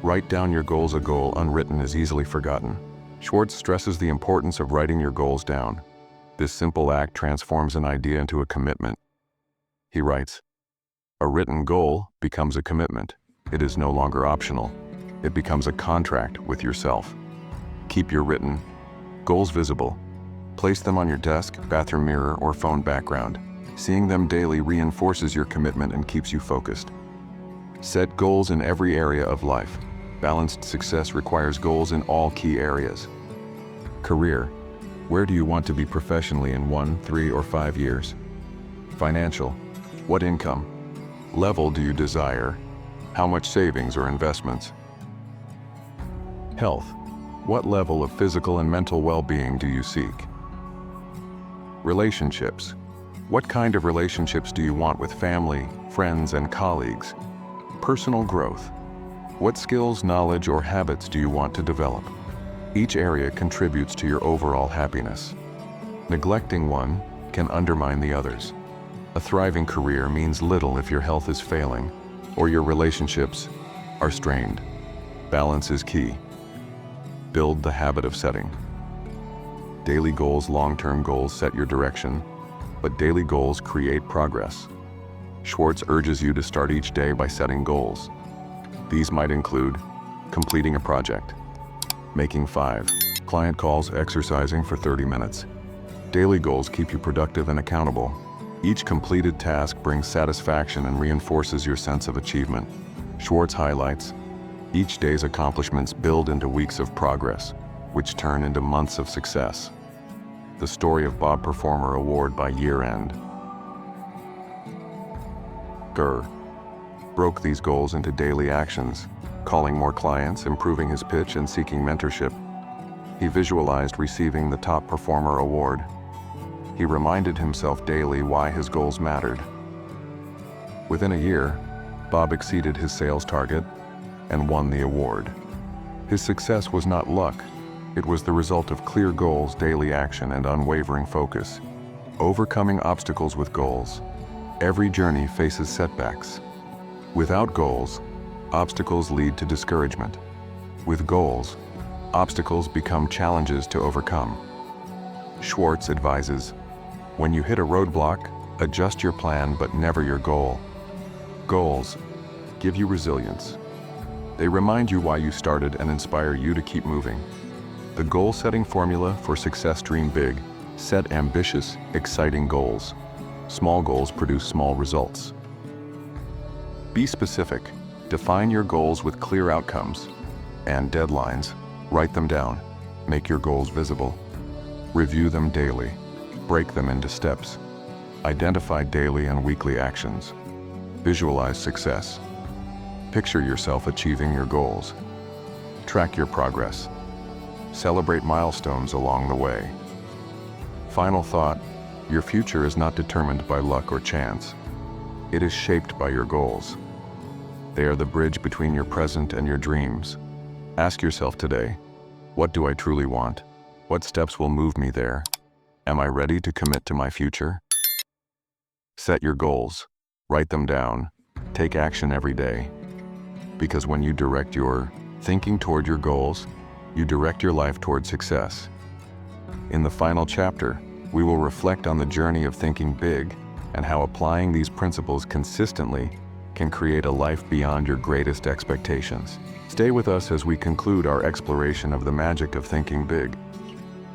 Write down your goals. A goal unwritten is easily forgotten. Schwartz stresses the importance of writing your goals down. This simple act transforms an idea into a commitment. He writes, "A written goal becomes a commitment. It is no longer optional. It becomes a contract with yourself." Keep your written goals visible. Place them on your desk, bathroom mirror, or phone background. Seeing them daily reinforces your commitment and keeps you focused. Set goals in every area of life. Balanced success requires goals in all key areas. Career. Where do you want to be professionally in 1, 3, or 5 years? Financial. What income level do you desire? How much savings or investments? Health. What level of physical and mental well-being do you seek? Relationships. What kind of relationships do you want with family, friends, and colleagues? Personal growth. What skills, knowledge, or habits do you want to develop? Each area contributes to your overall happiness. Neglecting one can undermine the others. A thriving career means little if your health is failing or your relationships are strained. Balance is key. Build the habit of setting. Daily goals. Long-term goals set your direction, but daily goals create progress. Schwartz urges you to start each day by setting goals. These might include completing a project, making 5 client calls, exercising for 30 minutes. Daily goals keep you productive and accountable. Each completed task brings satisfaction and reinforces your sense of achievement. Schwartz highlights, each day's accomplishments build into weeks of progress, which turn into months of success. The story of Bob Performer Award by year-end. Gurr broke these goals into daily actions, calling more clients, improving his pitch, and seeking mentorship. He visualized receiving the Top Performer Award. He reminded himself daily why his goals mattered. Within a year, Bob exceeded his sales target and won the award. His success was not luck. It was the result of clear goals, daily action, and unwavering focus. Overcoming obstacles with goals. Every journey faces setbacks. Without goals, obstacles lead to discouragement. With goals, obstacles become challenges to overcome. Schwartz advises, when you hit a roadblock, adjust your plan but never your goal. Goals give you resilience. They remind you why you started and inspire you to keep moving. The goal-setting formula for success: dream big, set ambitious, exciting goals. Small goals produce small results. Be specific. Define your goals with clear outcomes and deadlines. Write them down. Make your goals visible. Review them daily. Break them into steps. Identify daily and weekly actions. Visualize success. Picture yourself achieving your goals. Track your progress. Celebrate milestones along the way. Final thought, your future is not determined by luck or chance. It is shaped by your goals. They are the bridge between your present and your dreams. Ask yourself today, what do I truly want? What steps will move me there? Am I ready to commit to my future? Set your goals. Write them down. Take action every day. Because when you direct your thinking toward your goals, you direct your life toward success. In the final chapter, we will reflect on the journey of thinking big and how applying these principles consistently can create a life beyond your greatest expectations. Stay with us as we conclude our exploration of the magic of thinking big.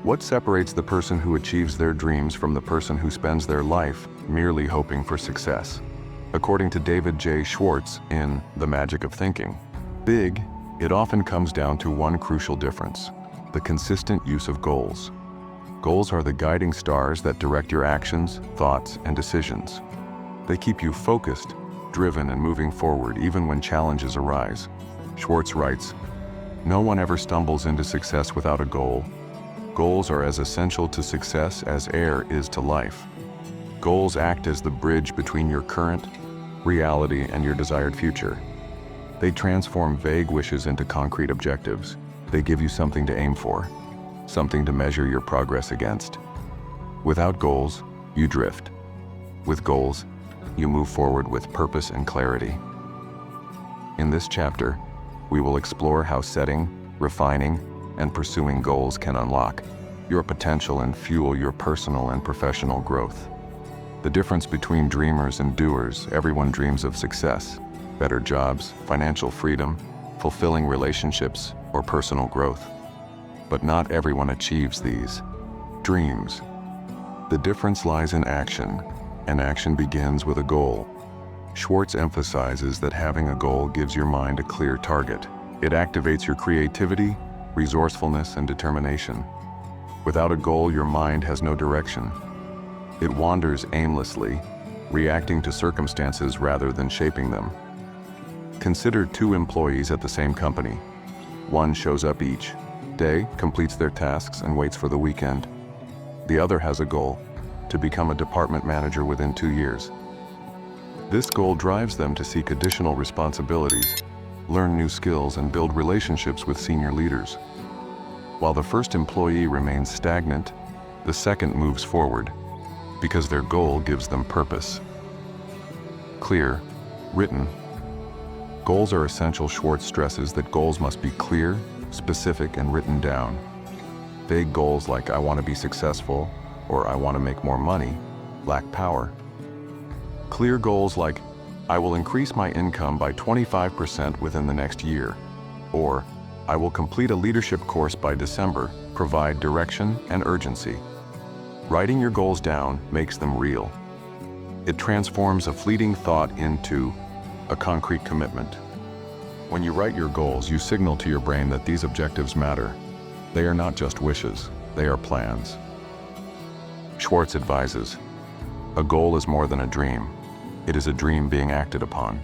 What separates the person who achieves their dreams from the person who spends their life merely hoping for success? According to David J. Schwartz in The Magic of Thinking Big, it often comes down to one crucial difference: the consistent use of goals. Goals are the guiding stars that direct your actions, thoughts, and decisions. They keep you focused, driven, and moving forward even when challenges arise. Schwartz writes, "No one ever stumbles into success without a goal. Goals are as essential to success as air is to life. Goals act as the bridge between your current reality and your desired future. They transform vague wishes into concrete objectives. They give you something to aim for, something to measure your progress against. Without goals, you drift. With goals, you move forward with purpose and clarity. In this chapter, we will explore how setting, refining, and pursuing goals can unlock your potential and fuel your personal and professional growth. The difference between dreamers and doers: everyone dreams of success, better jobs, financial freedom, fulfilling relationships, or personal growth. But not everyone achieves these dreams. The difference lies in action, and action begins with a goal. Schwartz emphasizes that having a goal gives your mind a clear target. It activates your creativity, resourcefulness, and determination. Without a goal, your mind has no direction. It wanders aimlessly, reacting to circumstances rather than shaping them. Consider two employees at the same company. One shows up each day, completes their tasks, and waits for the weekend. The other has a goal: to become a department manager within 2 years. This goal drives them to seek additional responsibilities, learn new skills, and build relationships with senior leaders. While the first employee remains stagnant, the second moves forward, because their goal gives them purpose. Clear, written. Goals are essential. Schwartz stresses that goals must be clear, specific, and written down. Vague goals like "I want to be successful" or "I want to make more money" lack power. Clear goals like "I will increase my income by 25% within the next year" or "I will complete a leadership course by December" provide direction and urgency. Writing your goals down makes them real. It transforms a fleeting thought into a concrete commitment. When you write your goals, you signal to your brain that these objectives matter. They are not just wishes, they are plans. Schwartz advises, a goal is more than a dream. It is a dream being acted upon.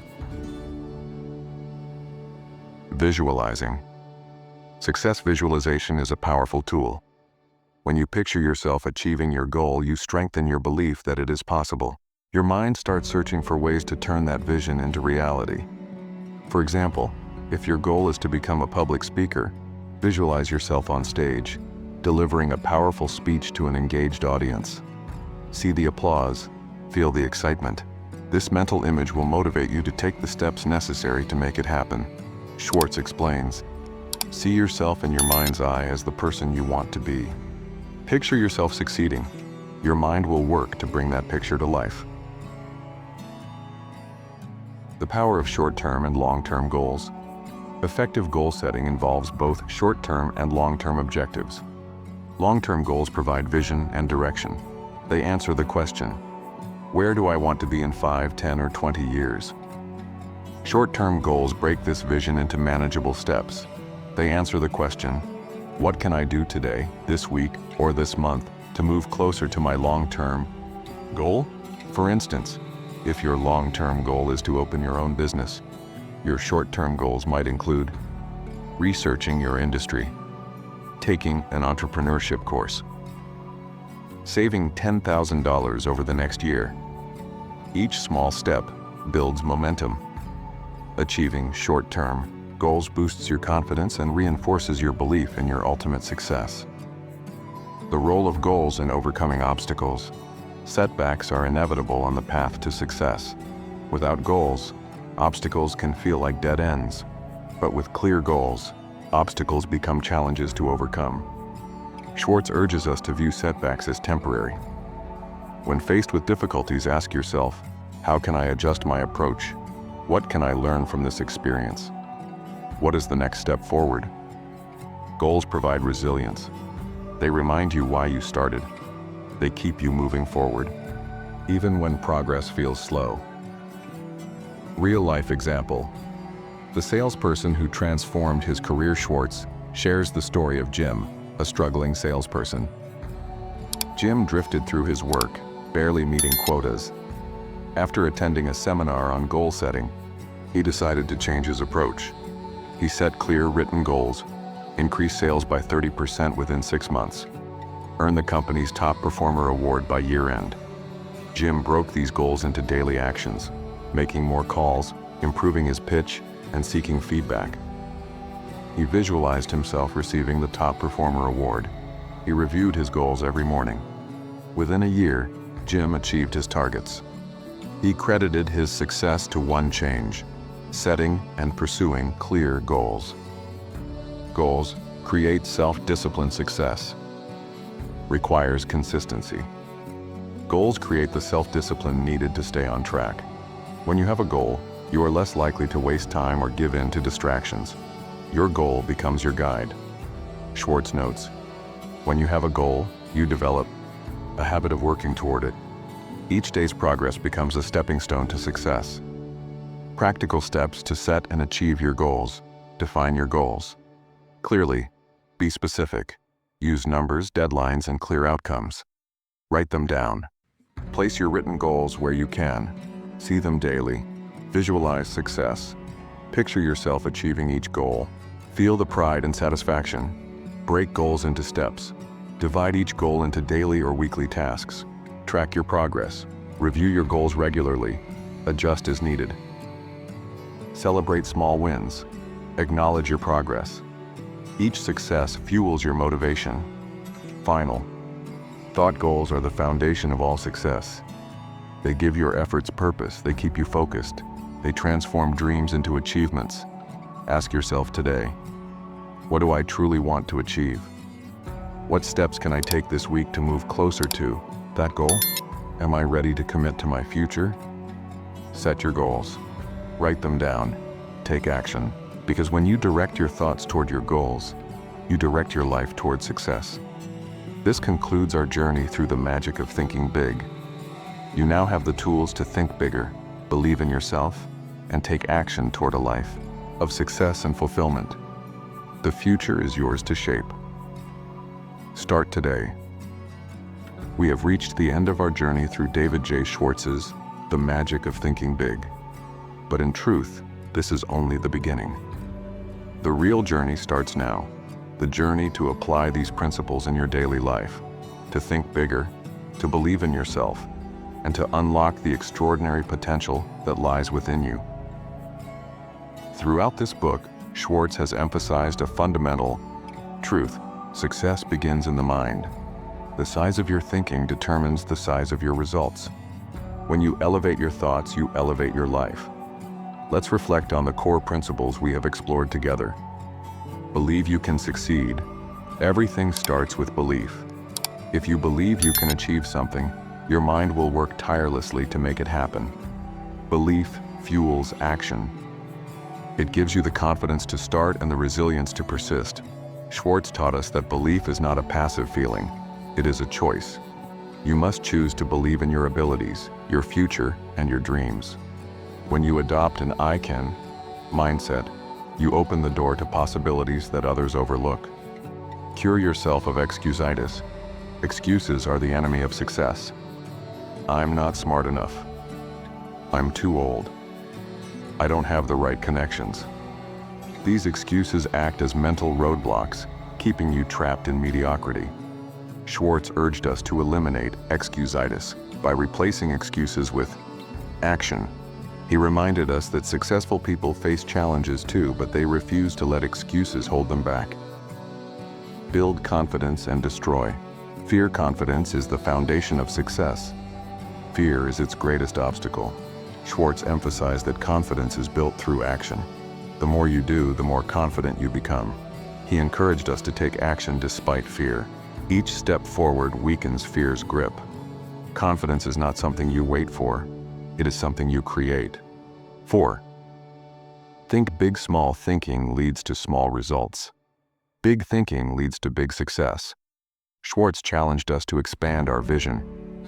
Visualizing. Success visualization is a powerful tool. When you picture yourself achieving your goal, you strengthen your belief that it is possible. Your mind starts searching for ways to turn that vision into reality. For example, if your goal is to become a public speaker, visualize yourself on stage, delivering a powerful speech to an engaged audience. See the applause, feel the excitement. This mental image will motivate you to take the steps necessary to make it happen. Schwartz explains, see yourself in your mind's eye as the person you want to be. Picture yourself succeeding. Your mind will work to bring that picture to life. The power of short-term and long-term goals. Effective goal setting involves both short-term and long-term objectives. Long-term goals provide vision and direction. They answer the question, where do I want to be in 5, 10, or 20 years? Short-term goals break this vision into manageable steps. They answer the question, what can I do today, this week, or this month to move closer to my long-term goal? For instance, if your long-term goal is to open your own business, your short-term goals might include researching your industry, taking an entrepreneurship course, saving $10,000 over the next year. Each small step builds momentum. Achieving short-term goals boosts your confidence and reinforces your belief in your ultimate success. The role of goals in overcoming obstacles. Setbacks are inevitable on the path to success. Without goals, obstacles can feel like dead ends. But with clear goals, obstacles become challenges to overcome. Schwartz urges us to view setbacks as temporary. When faced with difficulties, ask yourself, how can I adjust my approach? What can I learn from this experience? What is the next step forward? Goals provide resilience. They remind you why you started. They keep you moving forward, even when progress feels slow. Real-life example. The salesperson who transformed his career. Schwartz shares the story of Jim, a struggling salesperson. Jim drifted through his work, barely meeting quotas. After attending a seminar on goal setting, he decided to change his approach. He set clear written goals, increase sales by 30% within 6 months, earn the company's top performer award by year-end. Jim broke these goals into daily actions, making more calls, improving his pitch, and seeking feedback. He visualized himself receiving the Top Performer Award. He reviewed his goals every morning. Within a year, Jim achieved his targets. He credited his success to one change: setting and pursuing clear goals. Goals create self-disciplined success. Requires consistency. Goals create the self-discipline needed to stay on track. When you have a goal, you are less likely to waste time or give in to distractions. Your goal becomes your guide. Schwartz notes, when you have a goal, you develop a habit of working toward it. Each day's progress becomes a stepping stone to success. Practical steps to set and achieve your goals. Define your goals clearly. Be specific. Use numbers, deadlines, and clear outcomes. Write them down. Place your written goals where you can. See them daily. Visualize success. Picture yourself achieving each goal. Feel the pride and satisfaction. Break goals into steps. Divide each goal into daily or weekly tasks. Track your progress. Review your goals regularly. Adjust as needed. Celebrate small wins. Acknowledge your progress. Each success fuels your motivation. Final. Thought goals are the foundation of all success. They give your efforts purpose. They keep you focused. They transform dreams into achievements. Ask yourself today, what do I truly want to achieve? What steps can I take this week to move closer to that goal? Am I ready to commit to my future? Set your goals. Write them down. Take action. Because when you direct your thoughts toward your goals, you direct your life toward success. This concludes our journey through the magic of thinking big. You now have the tools to think bigger, believe in yourself, and take action toward a life of success and fulfillment. The future is yours to shape. Start today. We have reached the end of our journey through David J. Schwartz's The Magic of Thinking Big. But in truth, this is only the beginning. The real journey starts now. The journey to apply these principles in your daily life, to think bigger, to believe in yourself, and to unlock the extraordinary potential that lies within you. Throughout this book, Schwartz has emphasized a fundamental truth: success begins in the mind. The size of your thinking determines the size of your results. When you elevate your thoughts, you elevate your life. Let's reflect on the core principles we have explored together. Believe you can succeed. Everything starts with belief. If you believe you can achieve something, your mind will work tirelessly to make it happen. Belief fuels action. It gives you the confidence to start and the resilience to persist. Schwartz taught us that belief is not a passive feeling. It is a choice. You must choose to believe in your abilities, your future, and your dreams. When you adopt an I can mindset, you open the door to possibilities that others overlook. Cure yourself of excusitis. Excuses are the enemy of success. I'm not smart enough. I'm too old. I don't have the right connections. These excuses act as mental roadblocks, keeping you trapped in mediocrity. Schwartz urged us to eliminate excusitis by replacing excuses with action. He reminded us that successful people face challenges too, but they refuse to let excuses hold them back. Build confidence and destroy. Fear. Confidence is the foundation of success. Fear is its greatest obstacle. Schwartz emphasized that confidence is built through action. The more you do, the more confident you become. He encouraged us to take action despite fear. Each step forward weakens fear's grip. Confidence is not something you wait for. It is something you create. 4. Think big. Small thinking leads to small results. Big thinking leads to big success. Schwartz challenged us to expand our vision.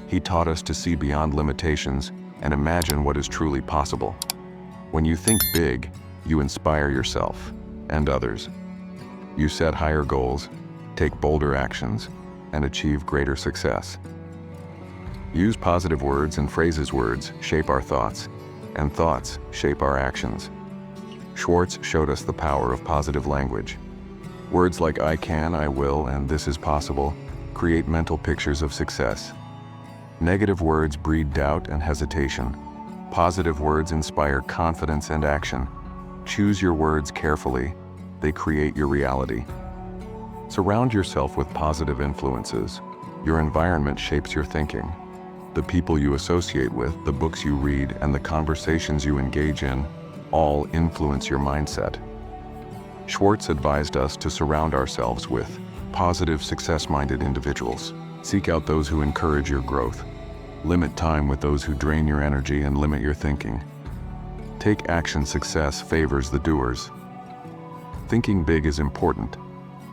He taught us to see beyond limitations and imagine what is truly possible. When you think big, you inspire yourself and others. You set higher goals, take bolder actions, and achieve greater success. Use positive words and phrases. Words shape our thoughts, and thoughts shape our actions. Schwartz showed us the power of positive language. Words like I can, I will, and this is possible create mental pictures of success. Negative words breed doubt and hesitation. Positive words inspire confidence and action. Choose your words carefully. They create your reality. Surround yourself with positive influences. Your environment shapes your thinking. The people you associate with, the books you read, and the conversations you engage in all influence your mindset. Schwartz advised us to surround ourselves with positive, success-minded individuals. Seek out those who encourage your growth. Limit time with those who drain your energy and limit your thinking. Take action. Success favors the doers. Thinking big is important,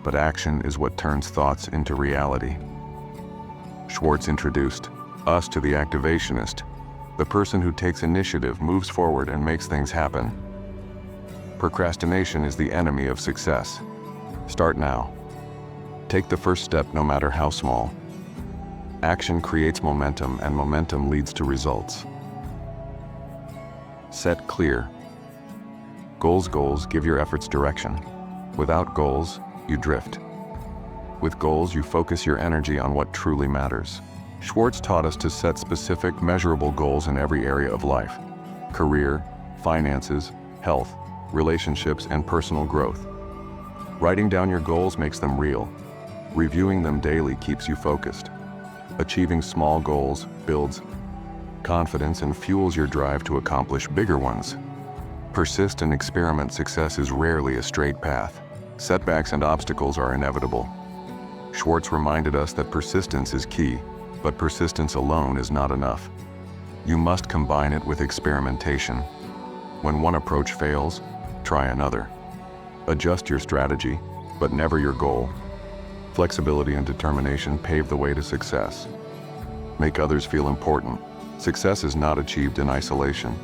but action is what turns thoughts into reality. Schwartz introduced us to the activationist, the person who takes initiative, moves forward, and makes things happen. Procrastination is the enemy of success. Start now. Take the first step, no matter how small. Action creates momentum, and momentum leads to results. Set clear goals. Goals give your efforts direction. Without goals, you drift. With goals, you focus your energy on what truly matters. Schwartz taught us to set specific, measurable goals in every area of life: career, finances, health, relationships, and personal growth. Writing down your goals makes them real. Reviewing them daily keeps you focused. Achieving small goals builds confidence and fuels your drive to accomplish bigger ones. Persist and experiment. Success is rarely a straight path. Setbacks and obstacles are inevitable. Schwartz reminded us that persistence is key, but persistence alone is not enough. You must combine it with experimentation. When one approach fails, try another. Adjust your strategy, but never your goal. Flexibility and determination pave the way to success. Make others feel important. Success is not achieved in isolation.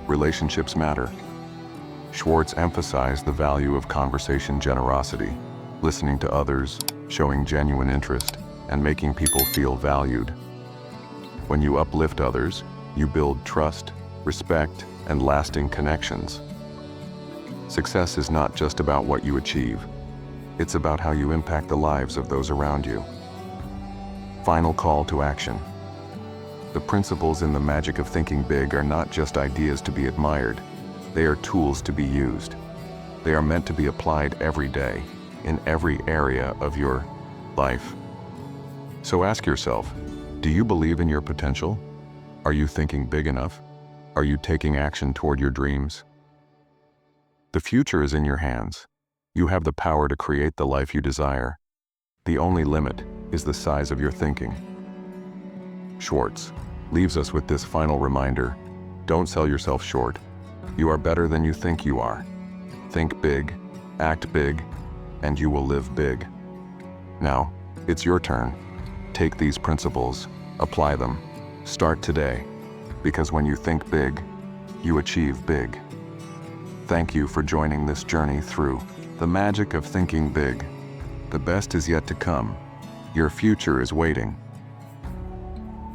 Relationships matter. Schwartz emphasized the value of conversation, generosity, listening to others, showing genuine interest, and making people feel valued. When you uplift others, you build trust, respect, and lasting connections. Success is not just about what you achieve. It's about how you impact the lives of those around you. Final call to action. The principles in The Magic of Thinking Big are not just ideas to be admired. They are tools to be used. They are meant to be applied every day, in every area of your life. So ask yourself, do you believe in your potential? Are you thinking big enough? Are you taking action toward your dreams? The future is in your hands. You have the power to create the life you desire. The only limit is the size of your thinking. Schwartz leaves us with this final reminder: don't sell yourself short. You are better than you think you are. Think big, act big, and you will live big. Now, it's your turn. Take these principles, apply them, start today, because when you think big, you achieve big. Thank you for joining this journey through the magic of thinking big. The best is yet to come. Your future is waiting.